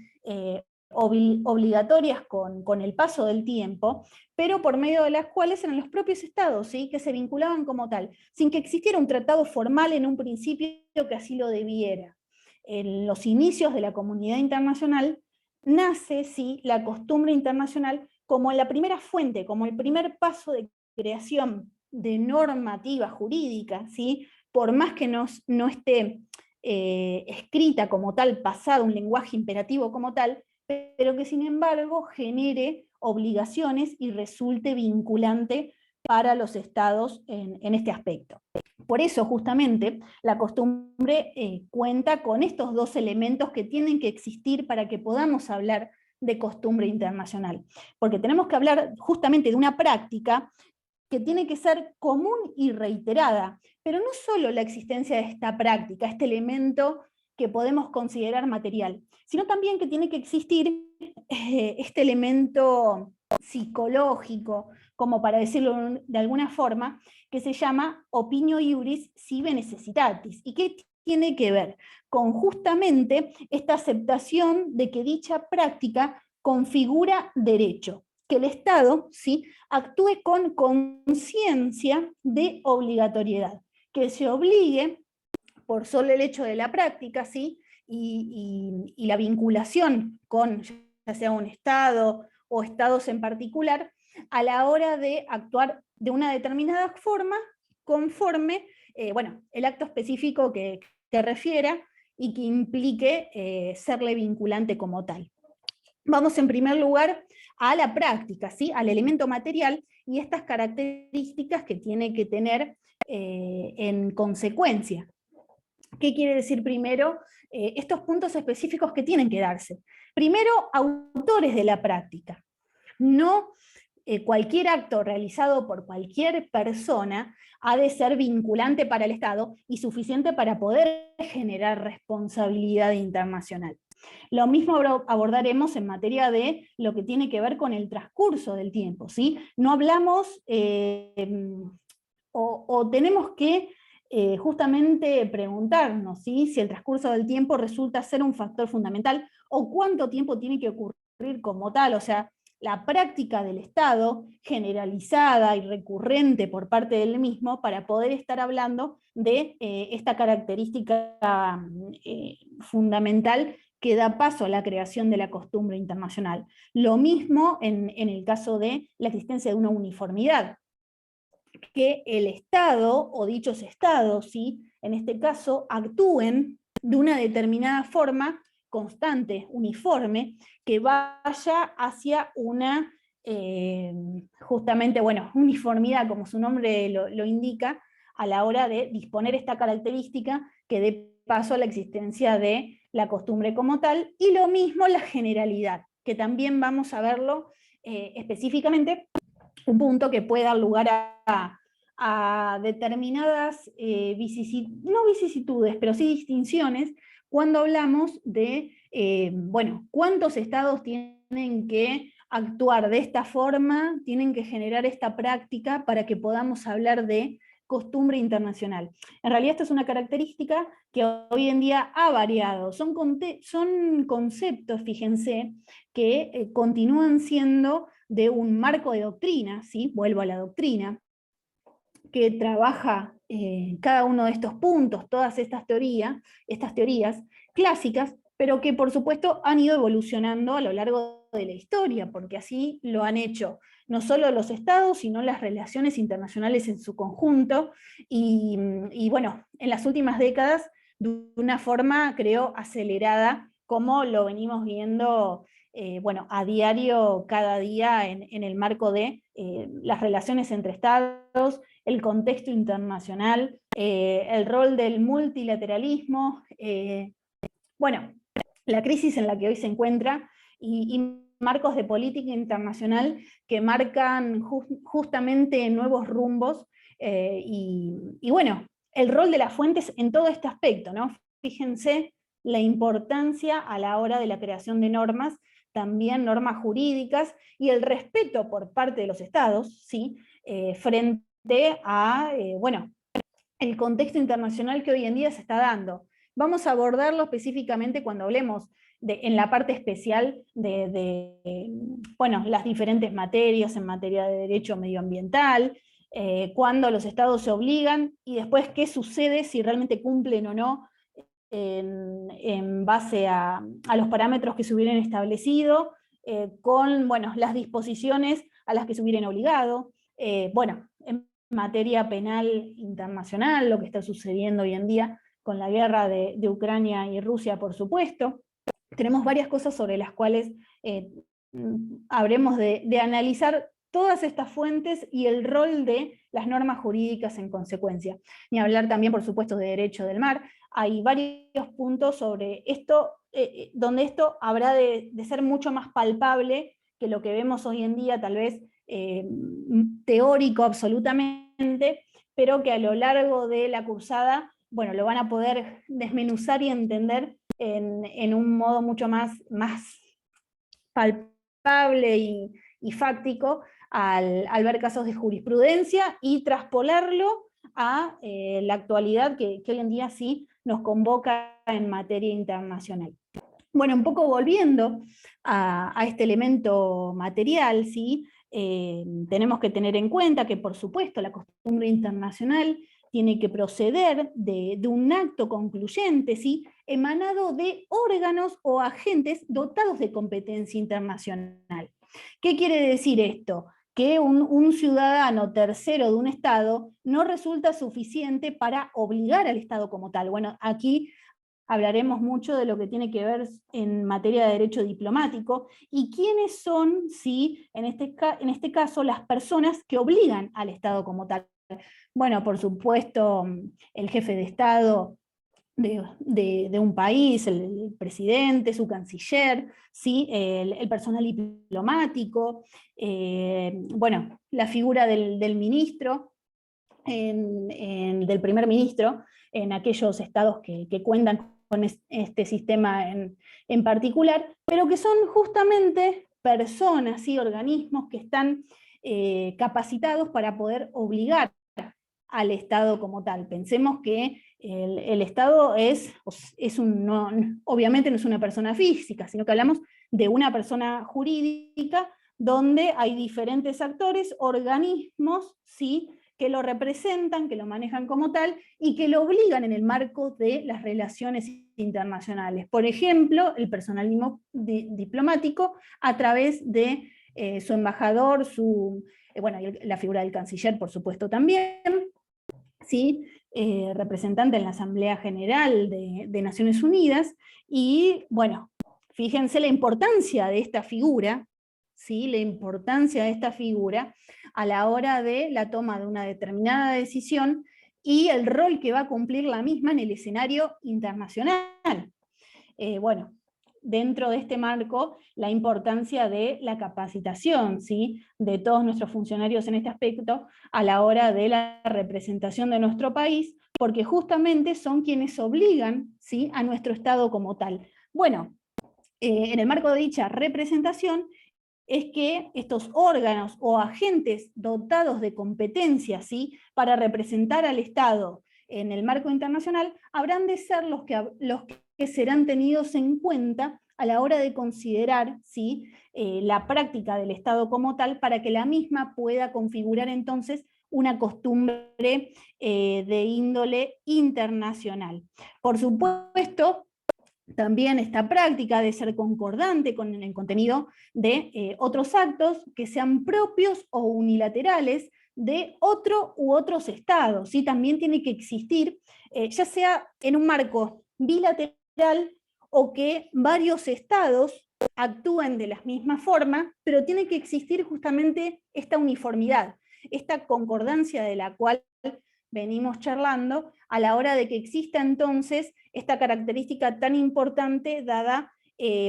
obligatorias con el paso del tiempo, pero por medio de las cuales eran los propios estados, ¿sí?, que se vinculaban como tal, sin que existiera un tratado formal en un principio que así lo debiera. En los inicios de la comunidad internacional nace, sí, la costumbre internacional como la primera fuente, como el primer paso de creación de normativa jurídica, ¿sí?, por más que no esté escrita como tal, pasada un lenguaje imperativo como tal, pero que sin embargo genere obligaciones y resulte vinculante para los estados en este aspecto. Por eso justamente la costumbre cuenta con estos dos elementos que tienen que existir para que podamos hablar de costumbre internacional, porque tenemos que hablar justamente de una práctica que tiene que ser común y reiterada, pero no solo la existencia de esta práctica, este elemento que podemos considerar material, sino también que tiene que existir este elemento psicológico, como para decirlo de alguna forma, que se llama opinio iuris sive necessitatis, y que tiene que ver con justamente esta aceptación de que dicha práctica configura derecho, que el Estado, ¿sí?, actúe con conciencia de obligatoriedad, que se obligue por solo el hecho de la práctica, ¿sí?, y la vinculación con ya sea un Estado o estados en particular, a la hora de actuar de una determinada forma conforme, bueno, el acto específico que refiera y que implique serle vinculante como tal. Vamos en primer lugar a la práctica, ¿sí?, al elemento material y estas características que tiene que tener en consecuencia. ¿Qué quiere decir primero? Estos puntos específicos que tienen que darse. Primero, autores de la práctica. No cualquier acto realizado por cualquier persona ha de ser vinculante para el Estado y suficiente para poder generar responsabilidad internacional. Lo mismo abordaremos en materia de lo que tiene que ver con el transcurso del tiempo, ¿sí? No hablamos, o tenemos que justamente preguntarnos, ¿sí?, si el transcurso del tiempo resulta ser un factor fundamental, o cuánto tiempo tiene que ocurrir como tal, o sea, la práctica del Estado generalizada y recurrente por parte del mismo para poder estar hablando de esta característica fundamental que da paso a la creación de la costumbre internacional. Lo mismo en el caso de la existencia de una uniformidad, que el Estado o dichos estados, ¿sí?, en este caso, actúen de una determinada forma constante, uniforme, que vaya hacia una, justamente, bueno, uniformidad, como su nombre lo indica, a la hora de disponer esta característica que dé paso a la existencia de la costumbre como tal, y lo mismo la generalidad, que también vamos a verlo específicamente, un punto que puede dar lugar a determinadas no vicisitudes, pero sí distinciones, cuando hablamos de, bueno, cuántos estados tienen que actuar de esta forma, tienen que generar esta práctica para que podamos hablar de costumbre internacional. En realidad esta es una característica que hoy en día ha variado. Son conceptos, fíjense, que continúan siendo de un marco de doctrina, ¿sí? Vuelvo a la doctrina, que trabaja cada uno de estos puntos, todas estas teorías clásicas, pero que por supuesto han ido evolucionando a lo largo de la historia, porque así lo han hecho no solo los estados, sino las relaciones internacionales en su conjunto, y bueno, en las últimas décadas, de una forma, creo, acelerada, como lo venimos viendo bueno, a diario, cada día, en el marco de las relaciones entre estados, el contexto internacional, el rol del multilateralismo, bueno, la crisis en la que hoy se encuentra, y marcos de política internacional que marcan justamente nuevos rumbos, y bueno, el rol de las fuentes en todo este aspecto, ¿no? Fíjense la importancia a la hora de la creación de normas, también normas jurídicas, y el respeto por parte de los estados, ¿sí? Frente a, bueno, el contexto internacional que hoy en día se está dando. Vamos a abordarlo específicamente cuando hablemos en la parte especial bueno, las diferentes materias en materia de derecho medioambiental, cuando los estados se obligan, y después qué sucede si realmente cumplen o no en base a los parámetros que se hubieran establecido, con bueno, las disposiciones a las que se hubieran obligado. Bueno, en materia penal internacional, lo que está sucediendo hoy en día con la guerra de Ucrania y Rusia, por supuesto. Tenemos varias cosas sobre las cuales habremos de analizar todas estas fuentes y el rol de las normas jurídicas en consecuencia. Ni hablar también, por supuesto, de derecho del mar. Hay varios puntos sobre esto, donde esto habrá de ser mucho más palpable que lo que vemos hoy en día, tal vez teórico absolutamente, pero que a lo largo de la cursada, bueno, lo van a poder desmenuzar y entender en un modo mucho más palpable y fáctico, al ver casos de jurisprudencia y traspolarlo a la actualidad que hoy en día sí nos convoca en materia internacional. Bueno, un poco volviendo a este elemento material, ¿sí? Tenemos que tener en cuenta que, por supuesto, la costumbre internacional tiene que proceder de un acto concluyente, ¿sí? Emanado de órganos o agentes dotados de competencia internacional. ¿Qué quiere decir esto? Que un ciudadano tercero de un Estado no resulta suficiente para obligar al Estado como tal. Bueno, aquí hablaremos mucho de lo que tiene que ver en materia de derecho diplomático, y quiénes son, sí, en este caso, las personas que obligan al Estado como tal. Bueno, por supuesto, el jefe de Estado de un país, el presidente, su canciller, ¿sí? El personal diplomático, bueno, la figura del ministro, del primer ministro, en aquellos estados que cuentan con este sistema en particular, pero que son justamente personas y organismos que están capacitados para poder obligar al Estado como tal. Pensemos que el Estado obviamente no es una persona física, sino que hablamos de una persona jurídica donde hay diferentes actores, organismos, ¿sí?, que lo representan, que lo manejan como tal, y que lo obligan en el marco de las relaciones internacionales. Por ejemplo, el personal diplomático, a través de su embajador, bueno, la figura del canciller, por supuesto, también, ¿sí? Representante en la Asamblea General de Naciones Unidas, y bueno, fíjense la importancia de esta figura, ¿sí? La importancia de esta figura a la hora de la toma de una determinada decisión y el rol que va a cumplir la misma en el escenario internacional. Bueno, dentro de este marco, la importancia de la capacitación, ¿sí?, de todos nuestros funcionarios en este aspecto a la hora de la representación de nuestro país, porque justamente son quienes obligan, ¿sí?, a nuestro Estado como tal. Bueno, en el marco de dicha representación, es que estos órganos o agentes dotados de competencias, ¿sí?, para representar al Estado en el marco internacional, habrán de ser los que serán tenidos en cuenta a la hora de considerar, ¿sí?, la práctica del Estado como tal, para que la misma pueda configurar entonces una costumbre de índole internacional. Por supuesto, también esta práctica de ser concordante con el contenido de otros actos que sean propios o unilaterales de otro u otros estados, ¿sí? También tiene que existir, ya sea en un marco bilateral o que varios estados actúen de la misma forma, pero tiene que existir justamente esta uniformidad, esta concordancia de la cual venimos charlando, a la hora de que exista entonces esta característica tan importante dada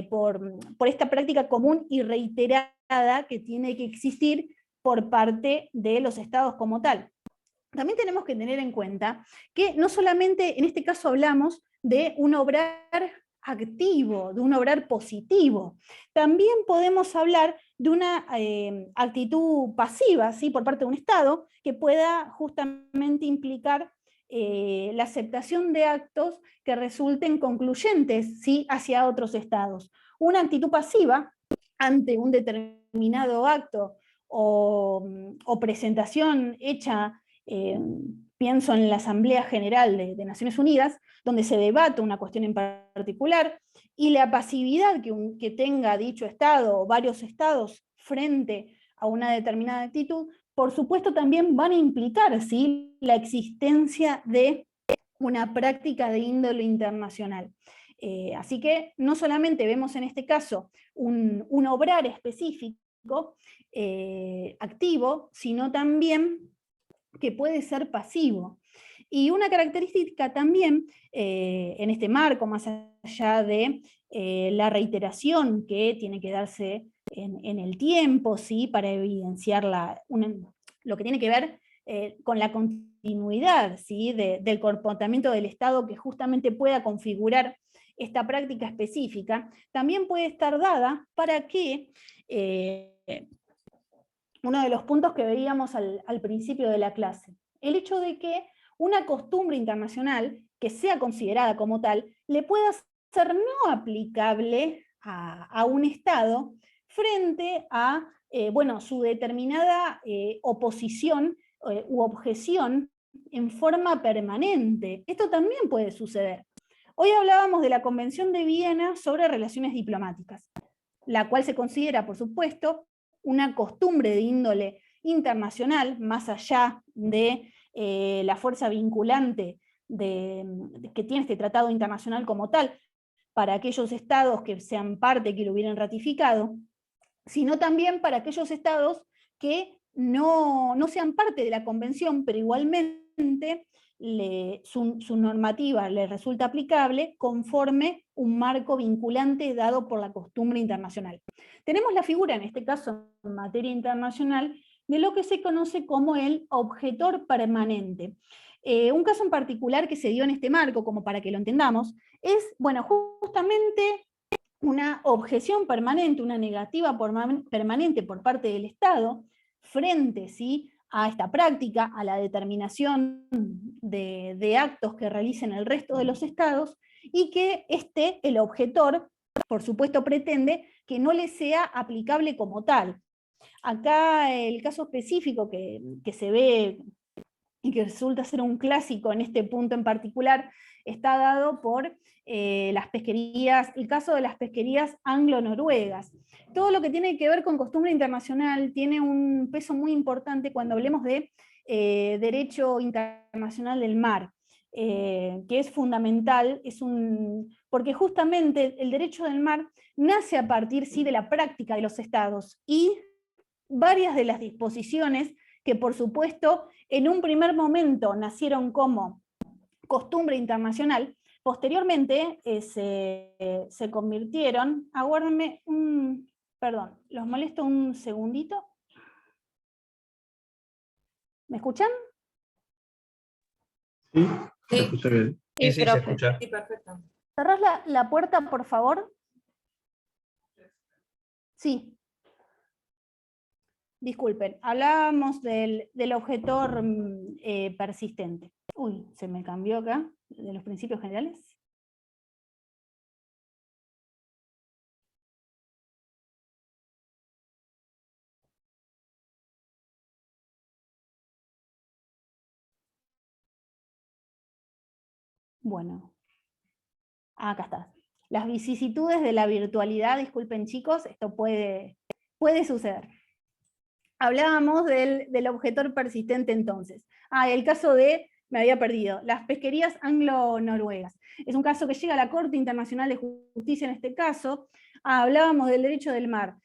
por esta práctica común y reiterada que tiene que existir por parte de los estados como tal. También tenemos que tener en cuenta que no solamente en este caso hablamos de un obrar activo, de un obrar positivo, también podemos hablar de una actitud pasiva, ¿sí?, por parte de un Estado, que pueda justamente implicar la aceptación de actos que resulten concluyentes, ¿sí?, hacia otros Estados. Una actitud pasiva ante un determinado acto o presentación hecha, pienso en la Asamblea General de Naciones Unidas, donde se debate una cuestión en particular, y la pasividad que tenga dicho Estado o varios Estados frente a una determinada actitud, por supuesto también van a implicar, ¿sí?, la existencia de una práctica de índole internacional. Así que no solamente vemos en este caso un obrar específico, activo, sino también que puede ser pasivo. Y una característica también, en este marco, más allá de la reiteración que tiene que darse en el tiempo, ¿sí?, para evidenciar lo que tiene que ver con la continuidad, ¿sí?, del comportamiento del Estado que justamente pueda configurar esta práctica específica, también puede estar dada para que uno de los puntos que veíamos al principio de la clase, el hecho de que una costumbre internacional que sea considerada como tal, le pueda ser no aplicable a un Estado frente a su determinada oposición u objeción en forma permanente. Esto también puede suceder. Hoy hablábamos de la Convención de Viena sobre relaciones diplomáticas, la cual se considera, por supuesto, una costumbre de índole internacional, más allá de la fuerza vinculante que tiene este tratado internacional como tal, para aquellos estados que sean parte, que lo hubieran ratificado, sino también para aquellos estados que no sean parte de la convención, pero igualmente su normativa le resulta aplicable conforme un marco vinculante dado por la costumbre internacional. Tenemos la figura, en este caso en materia internacional, de lo que se conoce como el objetor permanente. Un caso en particular que se dio en este marco, como para que lo entendamos, es, bueno, justamente una objeción permanente, una negativa permanente por parte del Estado frente, ¿sí?, a esta práctica, a la determinación de actos que realicen el resto de los estados, y que el objetor, por supuesto, pretende que no le sea aplicable como tal. Acá el caso específico que se ve y que resulta ser un clásico en este punto en particular, está dado por las pesquerías, el caso de las pesquerías anglo-noruegas. Todo lo que tiene que ver con costumbre internacional tiene un peso muy importante cuando hablemos de derecho internacional del mar, que es fundamental, porque justamente el derecho del mar nace a partir, sí, de la práctica de los estados, y varias de las disposiciones que, por supuesto, en un primer momento nacieron como costumbre internacional, posteriormente se convirtieron, aguárdenme perdón, los molesto un segundito. ¿Me escuchan? Sí, Sí. se escucha bien. Sí, sí, se profe. escucha. Sí, perfecto. ¿Cerrás la puerta, por favor? Sí. disculpen, hablábamos del objetor persistente. Uy, se me cambió acá, de los principios generales. Bueno, acá está. Las vicisitudes de la virtualidad, disculpen chicos, esto puede suceder. Hablábamos del objetor persistente entonces. El caso de, me había perdido, las pesquerías anglo-noruegas. Es un caso que llega a la Corte Internacional de Justicia en este caso. Hablábamos del derecho del mar.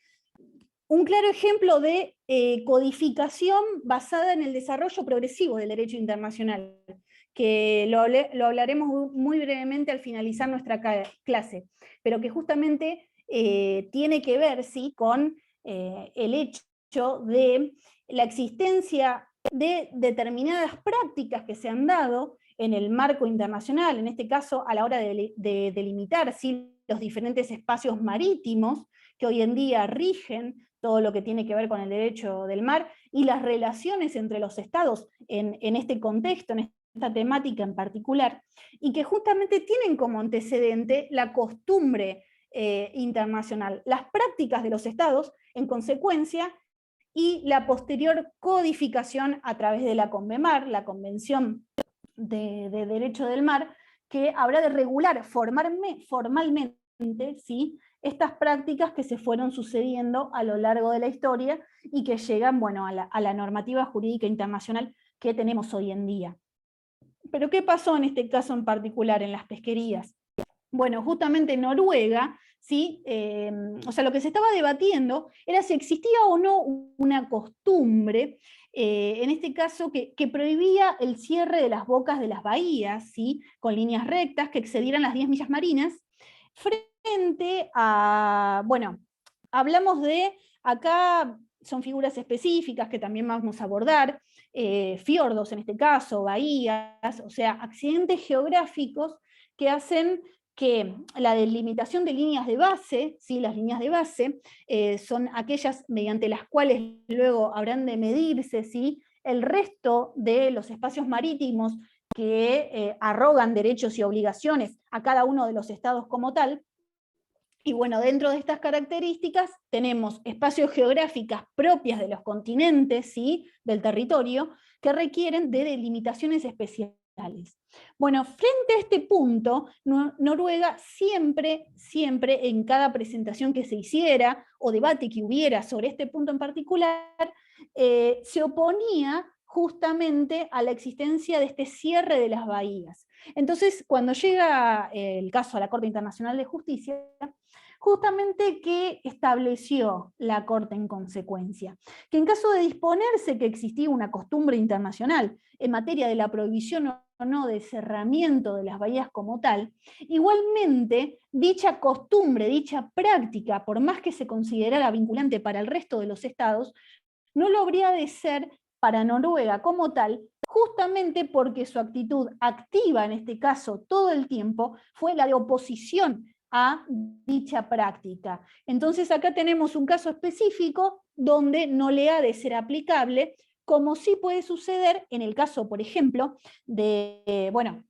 Un claro ejemplo de codificación basada en el desarrollo progresivo del derecho internacional, que lo hablaremos muy brevemente al finalizar nuestra clase, pero que justamente tiene que ver, ¿sí?, con el hecho de la existencia de determinadas prácticas que se han dado en el marco internacional, en este caso a la hora de delimitar, ¿sí?, los diferentes espacios marítimos que hoy en día rigen todo lo que tiene que ver con el derecho del mar, y las relaciones entre los estados en este contexto, en esta temática en particular, y que justamente tienen como antecedente la costumbre internacional, las prácticas de los estados, en consecuencia, y la posterior codificación a través de la CONVEMAR, la Convención de Derecho del Mar, que habrá de regular formalmente, ¿sí?, estas prácticas que se fueron sucediendo a lo largo de la historia y que llegan, bueno, a la normativa jurídica internacional que tenemos hoy en día. Pero ¿qué pasó en este caso en particular, en las pesquerías? Bueno, justamente Noruega, ¿sí? O sea, lo que se estaba debatiendo era si existía o no una costumbre, en este caso, que prohibía el cierre de las bocas de las bahías, ¿sí?, con líneas rectas que excedieran las 10 millas marinas, frente a, bueno, hablamos de, acá son figuras específicas que también vamos a abordar, fiordos en este caso, bahías, o sea, accidentes geográficos que hacen que la delimitación de líneas de base, ¿sí?, las líneas de base, son aquellas mediante las cuales luego habrán de medirse, ¿sí?, el resto de los espacios marítimos que arrogan derechos y obligaciones a cada uno de los estados como tal. Y bueno, dentro de estas características tenemos espacios geográficos propias de los continentes, ¿sí?, del territorio, que requieren de delimitaciones especiales. Bueno, frente a este punto, Noruega siempre en cada presentación que se hiciera, o debate que hubiera sobre este punto en particular, se oponía justamente a la existencia de este cierre de las bahías. Entonces, cuando llega el caso a la Corte Internacional de Justicia, justamente ¿qué estableció la Corte en consecuencia? Que en caso de disponerse que existía una costumbre internacional en materia de la prohibición o no de cerramiento de las bahías como tal, igualmente dicha costumbre, dicha práctica, por más que se considerara vinculante para el resto de los estados, no lo habría de ser para Noruega como tal, justamente porque su actitud activa en este caso todo el tiempo fue la de oposición a dicha práctica. Entonces acá tenemos un caso específico donde no le ha de ser aplicable, como sí puede suceder en el caso, por ejemplo, de, bueno,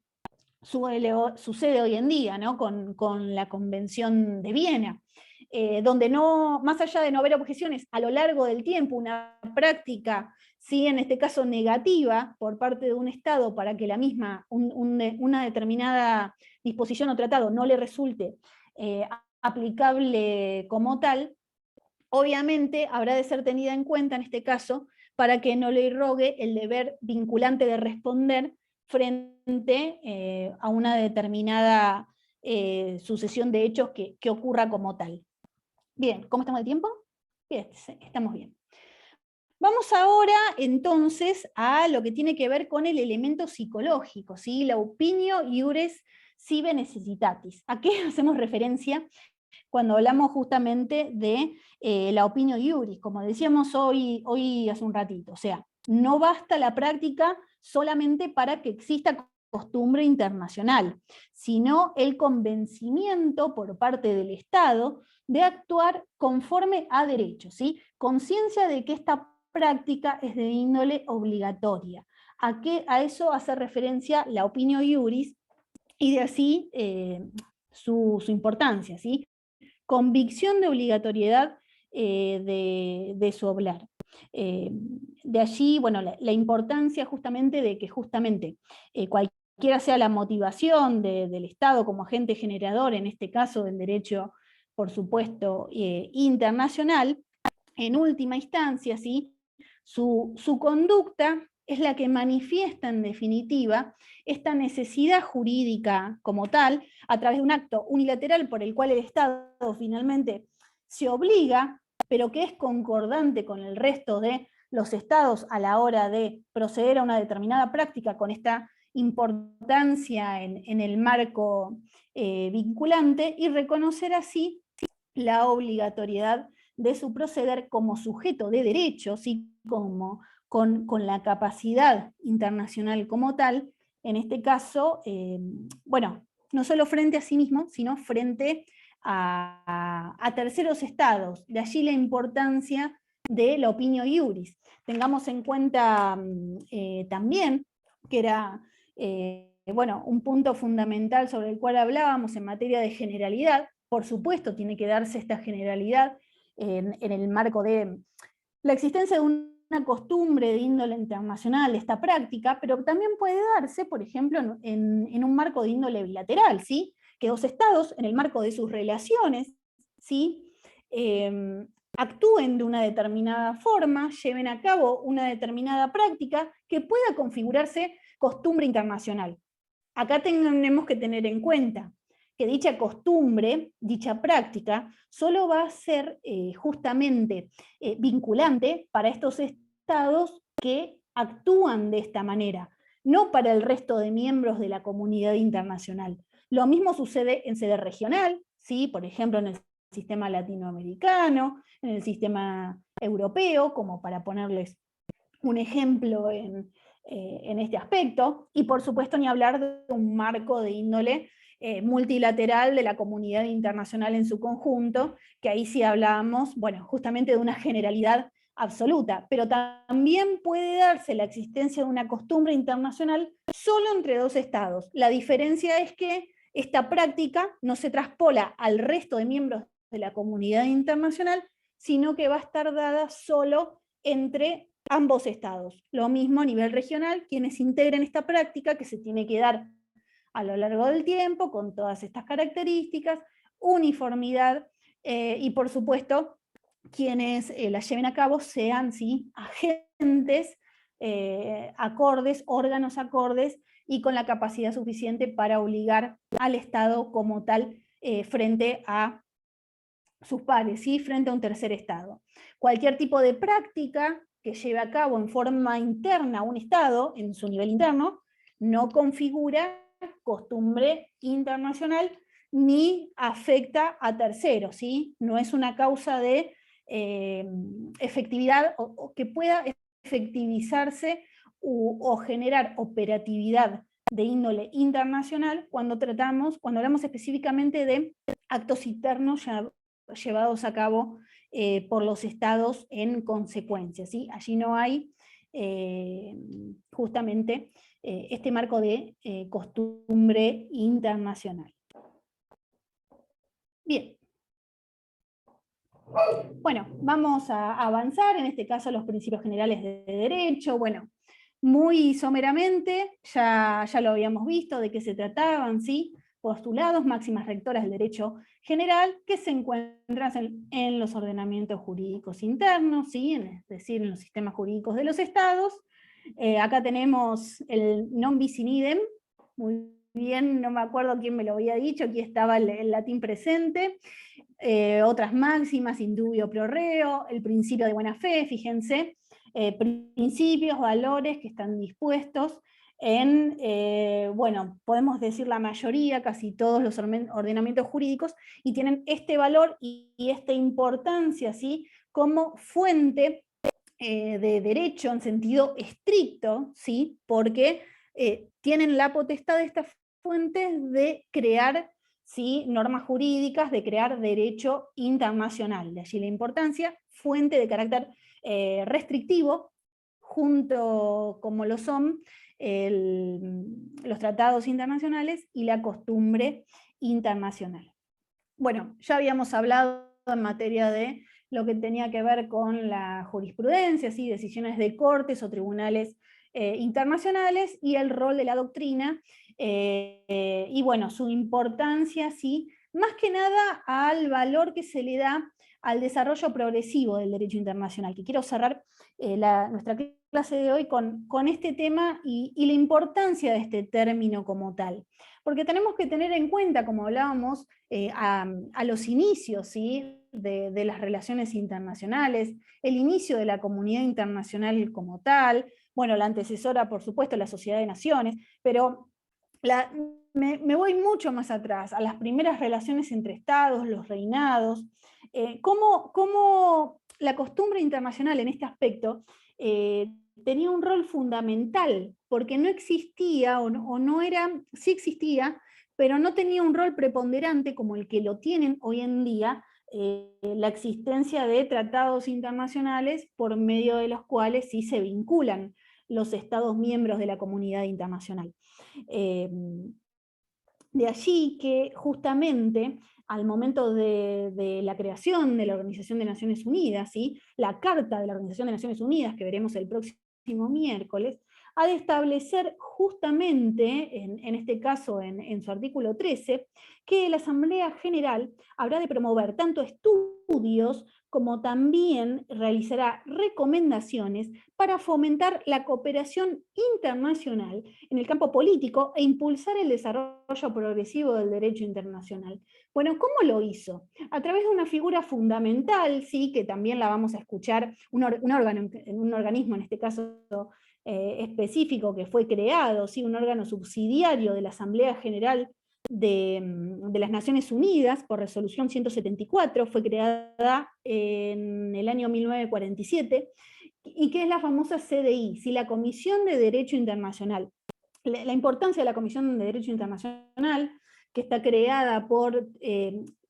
sucede hoy en día, ¿no?, con la Convención de Viena, donde no, más allá de no haber objeciones a lo largo del tiempo, una práctica, ¿sí?, en este caso negativa, por parte de un Estado para que la misma, una determinada disposición o tratado no le resulte aplicable como tal, obviamente habrá de ser tenida en cuenta en este caso para que no le irrogue el deber vinculante de responder frente a una determinada sucesión de hechos que ocurra como tal. Bien, ¿cómo estamos de tiempo? Bien, estamos bien. Vamos ahora entonces a lo que tiene que ver con el elemento psicológico, ¿sí?, la opinio iuris sive necessitatis. ¿A qué hacemos referencia cuando hablamos justamente de la opinio iuris? Como decíamos hoy hace un ratito, o sea, no basta la práctica solamente para que exista costumbre internacional, sino el convencimiento por parte del Estado de actuar conforme a derecho, ¿sí?, conciencia de que esta práctica es de índole obligatoria. A eso hace referencia la opinio iuris, y de así su importancia, ¿sí? Convicción de obligatoriedad de su hablar. De allí, bueno, la importancia justamente de que cualquiera sea la motivación del Estado como agente generador, en este caso del derecho, por supuesto, internacional, en última instancia, ¿sí? Su conducta es la que manifiesta en definitiva esta necesidad jurídica como tal, a través de un acto unilateral por el cual el Estado finalmente se obliga, pero que es concordante con el resto de los estados a la hora de proceder a una determinada práctica con esta importancia en el marco vinculante, y reconocer así la obligatoriedad de su proceder como sujeto de derecho, ¿sí? Como con la capacidad internacional como tal, en este caso, bueno, no solo frente a sí mismo, sino frente a terceros estados. De allí la importancia de la opinio iuris. Tengamos en cuenta también que era bueno, un punto fundamental sobre el cual hablábamos en materia de generalidad. Por supuesto, tiene que darse esta generalidad en el marco de la existencia de una costumbre de índole internacional, esta práctica, pero también puede darse, por ejemplo, en un marco de índole bilateral, ¿sí? Que dos estados, en el marco de sus relaciones, ¿sí? Actúen de una determinada forma, lleven a cabo una determinada práctica que pueda configurarse costumbre internacional. Acá tenemos que tener en cuenta que dicha costumbre, dicha práctica, solo va a ser justamente vinculante para estos estados que actúan de esta manera, no para el resto de miembros de la comunidad internacional. Lo mismo sucede en sede regional, ¿sí? Por ejemplo en el sistema latinoamericano, en el sistema europeo, como para ponerles un ejemplo en este aspecto, y por supuesto ni hablar de un marco de índole multilateral de la comunidad internacional en su conjunto, que ahí sí hablábamos, bueno, justamente de una generalidad absoluta, pero también puede darse la existencia de una costumbre internacional solo entre dos estados. La diferencia es que esta práctica no se traspola al resto de miembros de la comunidad internacional, sino que va a estar dada solo entre ambos estados. Lo mismo a nivel regional, quienes integren esta práctica que se tiene que dar a lo largo del tiempo, con todas estas características, uniformidad, y por supuesto, quienes la lleven a cabo sean, ¿sí?, agentes acordes, órganos acordes, y con la capacidad suficiente para obligar al Estado como tal frente a sus pares, ¿sí?, frente a un tercer Estado. Cualquier tipo de práctica que lleve a cabo en forma interna un Estado, en su nivel interno, no configura costumbre internacional ni afecta a terceros, ¿sí? No es una causa de efectividad o que pueda efectivizarse o generar operatividad de índole internacional cuando hablamos específicamente de actos internos llevados a cabo por los estados en consecuencia, ¿sí? Allí no hay justamente este marco de costumbre internacional. Bien. Bueno, vamos a avanzar, en este caso los principios generales de derecho. Bueno, muy someramente, ya lo habíamos visto de qué se trataban, ¿sí? Postulados, máximas rectoras del derecho general, que se encuentran en los ordenamientos jurídicos internos, ¿sí? Es decir, en los sistemas jurídicos de los estados. Acá tenemos el non bis in idem, muy bien, no me acuerdo quién me lo había dicho, aquí estaba el latín presente. Otras máximas, in dubio pro reo, el principio de buena fe, fíjense, principios, valores que están dispuestos en, bueno, podemos decir la mayoría, casi todos los ordenamientos jurídicos, y tienen este valor y esta importancia, ¿sí?, como fuente de derecho en sentido estricto, ¿sí?, porque tienen la potestad de estas fuentes de crear, ¿sí?, normas jurídicas, de crear derecho internacional. De allí la importancia, fuente de carácter restrictivo, junto como lo son los tratados internacionales y la costumbre internacional. Bueno, ya habíamos hablado en materia de lo que tenía que ver con la jurisprudencia, ¿sí? Decisiones de cortes o tribunales internacionales y el rol de la doctrina, y bueno, su importancia, ¿sí? Más que nada al valor que se le da al desarrollo progresivo del derecho internacional, que quiero cerrar nuestra clase de hoy con este tema y la importancia de este término como tal. Porque tenemos que tener en cuenta, como hablábamos, a los inicios, ¿sí? de las relaciones internacionales, el inicio de la comunidad internacional como tal, bueno, la antecesora, por supuesto, la Sociedad de Naciones, pero me voy mucho más atrás, a las primeras relaciones entre estados, los reinados, cómo la costumbre internacional en este aspecto tenía un rol fundamental, porque no existía, o no era, sí existía, pero no tenía un rol preponderante como el que lo tienen hoy en día, la existencia de tratados internacionales por medio de los cuales sí se vinculan los estados miembros de la comunidad internacional. De allí que justamente al momento de la creación de la Organización de Naciones Unidas, ¿sí? La Carta de la Organización de Naciones Unidas, que veremos el próximo miércoles, ha de establecer justamente, en este caso en su artículo 13, que la Asamblea General habrá de promover tanto estudios como también realizará recomendaciones para fomentar la cooperación internacional en el campo político e impulsar el desarrollo progresivo del derecho internacional. Bueno, ¿cómo lo hizo? A través de una figura fundamental, sí, que también la vamos a escuchar, un organismo, en este caso específico, que fue creado, ¿sí? Un órgano subsidiario de la Asamblea General de las Naciones Unidas, por resolución 174, fue creada en el año 1947, y que es la famosa CDI, ¿sí? La Comisión de Derecho Internacional. La importancia de la Comisión de Derecho Internacional, que está creada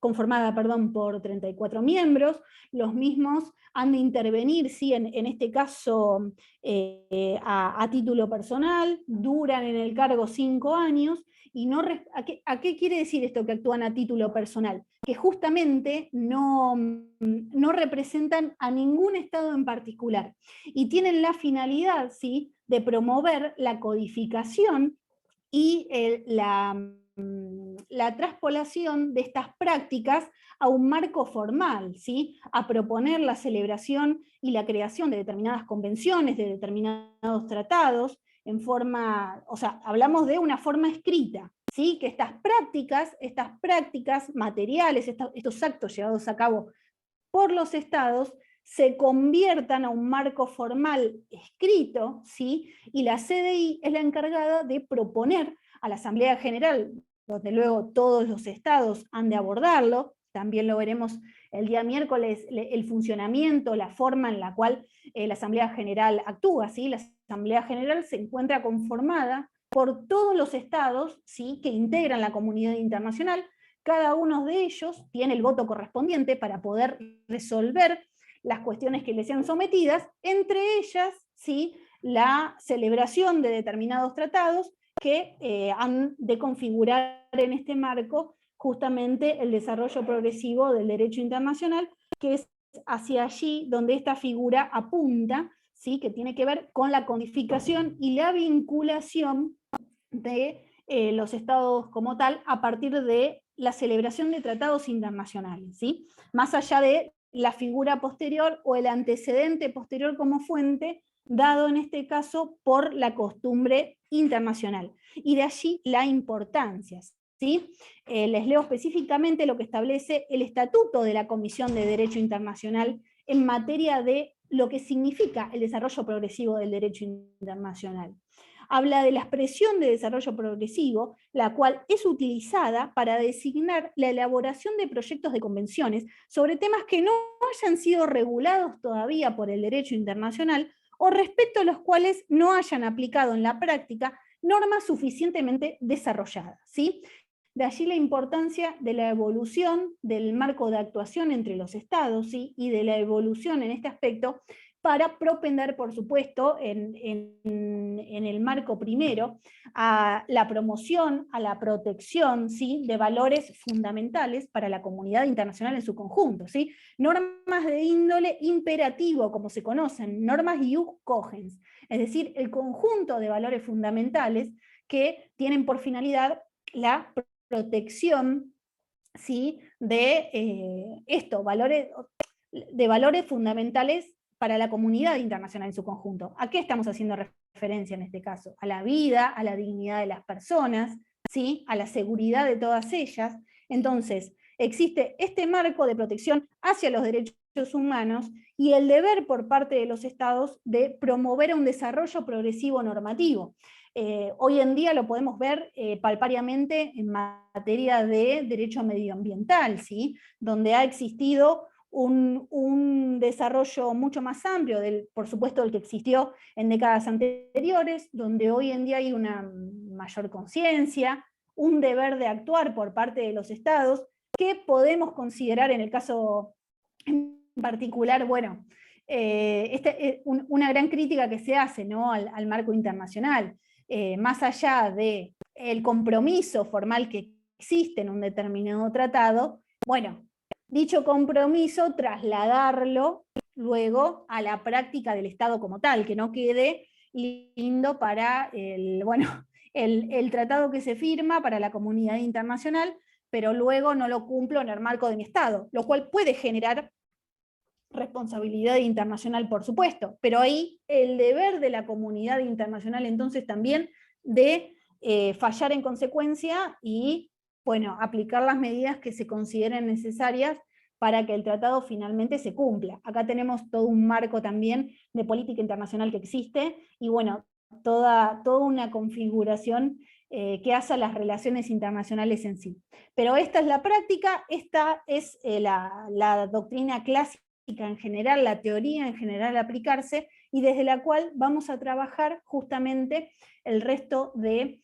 conformada por 34 miembros, los mismos han de intervenir, ¿sí? en este caso a título personal, duran en el cargo 5 años, y ¿a qué quiere decir esto que actúan a título personal? Que justamente no representan a ningún Estado en particular, y tienen la finalidad, ¿sí? de promover la codificación y la traspolación de estas prácticas a un marco formal, ¿sí? A proponer la celebración y la creación de determinadas convenciones, de determinados tratados, en forma, o sea, hablamos de una forma escrita, ¿sí? Que estas prácticas materiales, estos actos llevados a cabo por los estados, se conviertan a un marco formal escrito, ¿sí? Y la CDI es la encargada de proponer a la Asamblea General, donde luego todos los estados han de abordarlo. También lo veremos el día miércoles, el funcionamiento, la forma en la cual la Asamblea General actúa, ¿sí? La Asamblea General se encuentra conformada por todos los estados, ¿sí? que integran la comunidad internacional. Cada uno de ellos tiene el voto correspondiente para poder resolver las cuestiones que les sean sometidas, entre ellas, ¿sí? la celebración de determinados tratados que han de configurar en este marco justamente el desarrollo progresivo del derecho internacional, que es hacia allí donde esta figura apunta, ¿sí? que tiene que ver con la codificación y la vinculación de los estados como tal a partir de la celebración de tratados internacionales, ¿sí? Más allá de la figura posterior o el antecedente posterior como fuente, dado en este caso por la costumbre internacional. Y de allí la importancia, ¿sí? Les leo específicamente lo que establece el Estatuto de la Comisión de Derecho Internacional en materia de lo que significa el desarrollo progresivo del derecho internacional. Habla de la expresión de desarrollo progresivo, la cual es utilizada para designar la elaboración de proyectos de convenciones sobre temas que no hayan sido regulados todavía por el derecho internacional o respecto a los cuales no hayan aplicado en la práctica normas suficientemente desarrolladas, ¿sí? De allí la importancia de la evolución del marco de actuación entre los estados, ¿sí? Y de la evolución en este aspecto para propender, por supuesto, en el marco primero, a la promoción, a la protección, ¿sí?, de valores fundamentales para la comunidad internacional en su conjunto, ¿sí? Normas de índole imperativo, como se conocen, normas ius cogens, es decir, el conjunto de valores fundamentales que tienen por finalidad la protección, ¿sí?, de valores fundamentales para la comunidad internacional en su conjunto. ¿A qué estamos haciendo referencia en este caso? A la vida, a la dignidad de las personas, ¿sí?, a la seguridad de todas ellas. Entonces, existe este marco de protección hacia los derechos humanos y el deber por parte de los estados de promover un desarrollo progresivo normativo. Hoy en día lo podemos ver palpariamente en materia de derecho medioambiental, ¿sí?, donde ha existido un desarrollo mucho más amplio, por supuesto, del que existió en décadas anteriores, donde hoy en día hay una mayor conciencia, un deber de actuar por parte de los estados, que podemos considerar en el caso en particular, bueno, una gran crítica que se hace, ¿no?, al marco internacional. Más allá del compromiso formal que existe en un determinado tratado, bueno, dicho compromiso, trasladarlo luego a la práctica del Estado como tal, que no quede lindo para el tratado que se firma para la comunidad internacional, pero luego no lo cumplo en el marco de mi Estado, lo cual puede generar responsabilidad internacional, por supuesto, pero ahí el deber de la comunidad internacional entonces también de fallar en consecuencia y, bueno, aplicar las medidas que se consideren necesarias para que el tratado finalmente se cumpla. Acá tenemos todo un marco también de política internacional que existe, y bueno, toda una configuración que hace a las relaciones internacionales en sí. Pero esta es la práctica, esta es la doctrina clásica en general, la teoría en general a aplicarse, y desde la cual vamos a trabajar justamente el resto de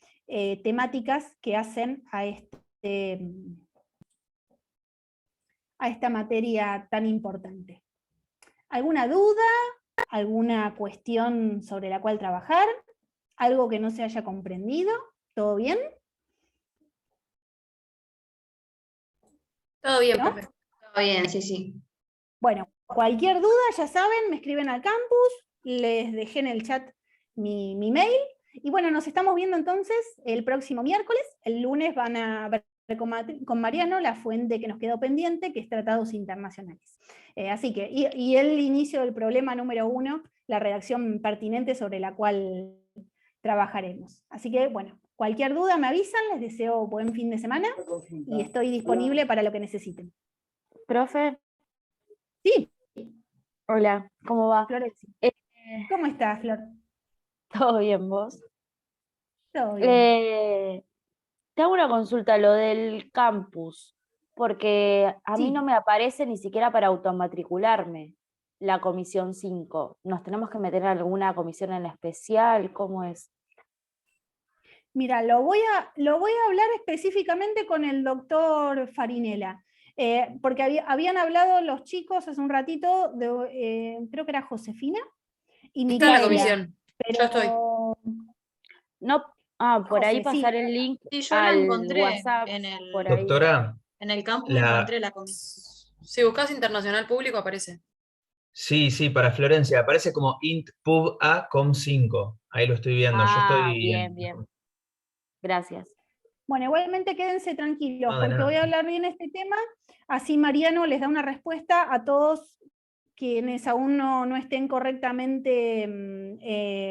temáticas que hacen a esta materia tan importante. ¿Alguna duda? ¿Alguna cuestión sobre la cual trabajar? ¿Algo que no se haya comprendido? ¿Todo bien? Todo bien, ¿No? profe. Todo bien, sí, sí. Bueno, cualquier duda, ya saben, me escriben al campus, les dejé en el chat mi mail, y bueno, nos estamos viendo entonces el próximo miércoles. El lunes van a ver con Mariano la fuente que nos quedó pendiente, que es tratados internacionales. Así que, y el inicio del problema número 1, la redacción pertinente sobre la cual trabajaremos. Así que, bueno, cualquier duda me avisan, les deseo buen fin de semana, y estoy disponible para lo que necesiten. Profe, Sí, hola, ¿cómo va? Florencia. Eh, ¿Cómo estás, Flor? ¿Todo bien vos? Todo bien. Te hago una consulta, lo del campus, porque a mí Sí. no me aparece ni siquiera para automatricularme la comisión 5. ¿Nos tenemos que meter en alguna comisión en especial? ¿Cómo es? Mira, lo voy a hablar específicamente con el doctor Farinella, porque habían hablado los chicos hace un ratito, creo que era Josefina y Está en la Micaela, comisión. Yo estoy. pero No, por ahí José, sí. pasar el link Sí, yo la al encontré WhatsApp, por ahí. Doctora, en el campus, la, encontré la comisión. Si buscas internacional público, aparece. sí, para Florencia, aparece como int pub a com 5. Ahí lo estoy viendo. Yo Ah, estoy bien, bien. Gracias. Bueno, igualmente quédense tranquilos, No, de porque nada. voy a hablar bien este tema, así Mariano les da una respuesta a todos quienes aún no estén correctamente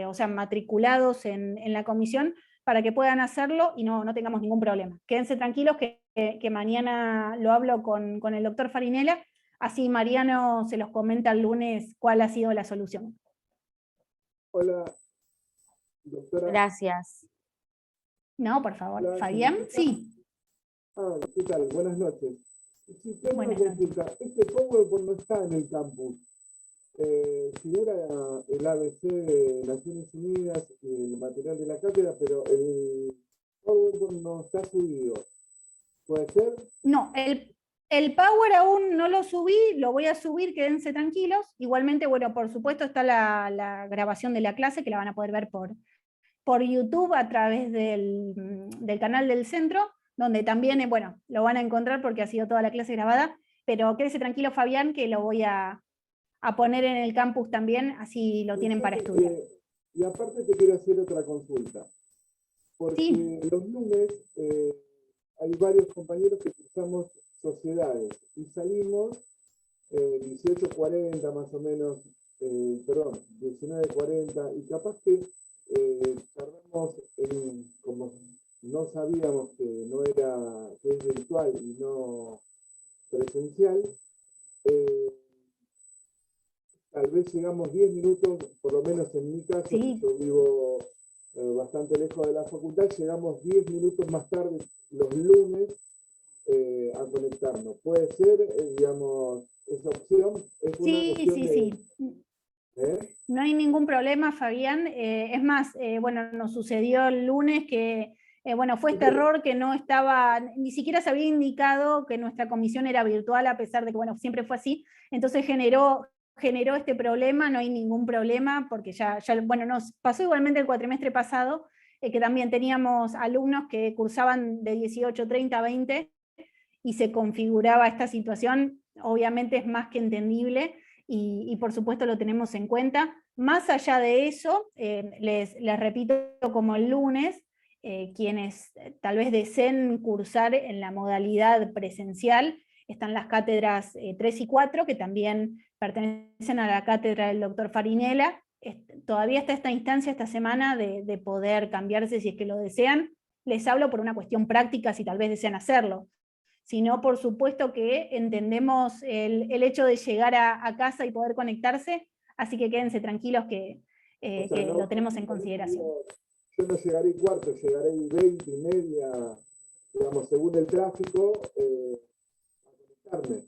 o sea, matriculados en la comisión, para que puedan hacerlo y no tengamos ningún problema. Quédense tranquilos que mañana lo hablo con el doctor Farinella, así Mariano se los comenta el lunes cuál ha sido la solución. Hola, doctora. Gracias. No, por favor. Hola, Fabián, señorita. sí. ¿Qué tal? Buenas noches. Sí, tengo una Buenas noches. consulta. Este PowerPoint no está en el campus. Figura el ABC de Naciones Unidas y el material de la cátedra, pero el PowerPoint no está subido. ¿Puede ser? No, El Power aún no lo subí, lo voy a subir, quédense tranquilos. Igualmente, bueno, por supuesto está la grabación de la clase que la van a poder ver por YouTube a través del canal del centro, donde también, bueno, lo van a encontrar porque ha sido toda la clase grabada, pero quédese tranquilo, Fabián, que lo voy a poner en el campus también, así lo tienen para estudiar. Y aparte te quiero hacer otra consulta, porque Sí. los lunes hay varios compañeros que cursamos sociedades y salimos 18:40 más o menos, perdón, 19:40, y capaz que tardamos como no sabíamos que no era, que es virtual y no presencial, tal vez llegamos 10 minutos, por lo menos en mi caso, Sí. que yo vivo bastante lejos de la facultad, llegamos 10 minutos más tarde los lunes a conectarnos. ¿Puede ser, digamos, esa opción? Es una Sí, cuestión sí, de, sí. ¿eh? No hay ningún problema, Fabián. Es más, bueno, nos sucedió el lunes que, bueno, fue este error que no estaba, ni siquiera se había indicado que nuestra comisión era virtual, a pesar de que, bueno, siempre fue así. Entonces generó este problema, no hay ningún problema, porque ya bueno, nos pasó igualmente el cuatrimestre pasado, que también teníamos alumnos que cursaban de 18, 30, 20, y se configuraba esta situación. Obviamente es más que entendible, y por supuesto lo tenemos en cuenta. Más allá de eso, les repito, como el lunes, quienes tal vez deseen cursar en la modalidad presencial, están las cátedras 3 y 4, que también pertenecen a la cátedra del doctor Farinella. Todavía está esta instancia esta semana de poder cambiarse si es que lo desean. Les hablo por una cuestión práctica si tal vez desean hacerlo. Sino, por supuesto que entendemos el hecho de llegar a casa y poder conectarse, así que quédense tranquilos que lo tenemos en consideración. Yo no llegaré cuarto, llegaré 20 y media, digamos, según el tráfico, a conectarme.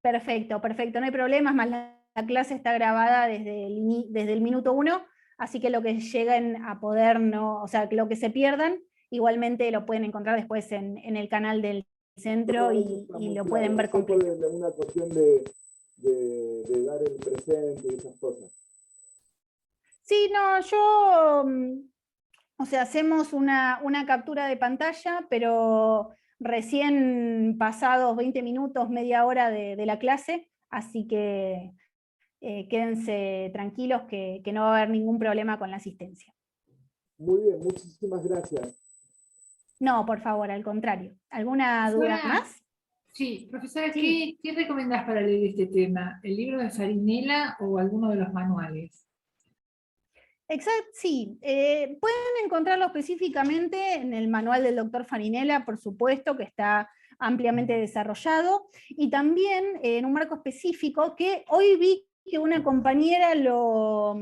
Perfecto, perfecto, no hay problemas, más la clase está grabada desde el minuto 1, así que lo que lleguen a poder, o sea, lo que se pierdan, igualmente lo pueden encontrar después en el canal del centro, y lo pueden ver completo. Es una cuestión de dar el presente y esas cosas. Sí, no, yo, o sea, hacemos una captura de pantalla, pero recién pasados 20 minutos, media hora de la clase, así que quédense tranquilos que no va a haber ningún problema con la asistencia. Muy bien, muchísimas gracias. No, por favor, al contrario. ¿Alguna duda más? Sí, profesora, Sí. ¿qué recomendás para leer este tema? ¿El libro de Farinella o alguno de los manuales? Exacto, sí. Pueden encontrarlo específicamente en el manual del doctor Farinella, por supuesto, que está ampliamente desarrollado, y también en un marco específico que hoy vi que una compañera lo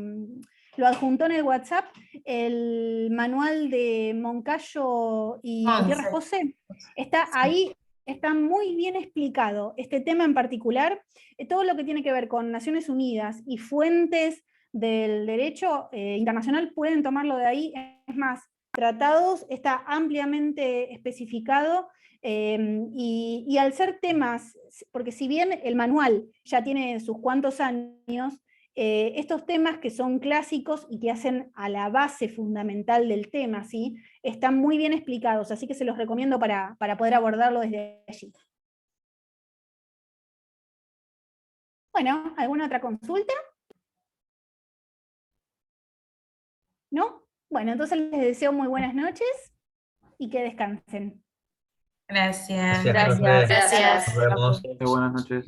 adjuntó en el WhatsApp, el manual de Moncayo y Gutiérrez José. Está ahí, está muy bien explicado este tema en particular, todo lo que tiene que ver con Naciones Unidas y fuentes del derecho internacional pueden tomarlo de ahí. Es más, tratados está ampliamente especificado, y al ser temas, porque si bien el manual ya tiene sus cuantos años, estos temas que son clásicos y que hacen a la base fundamental del tema, ¿sí? Están muy bien explicados, así que se los recomiendo para poder abordarlo desde allí. Bueno, ¿alguna otra consulta? ¿No? Bueno, entonces les deseo muy buenas noches y que descansen. Gracias. Gracias, profe. Gracias. Nos vemos. Buenas noches.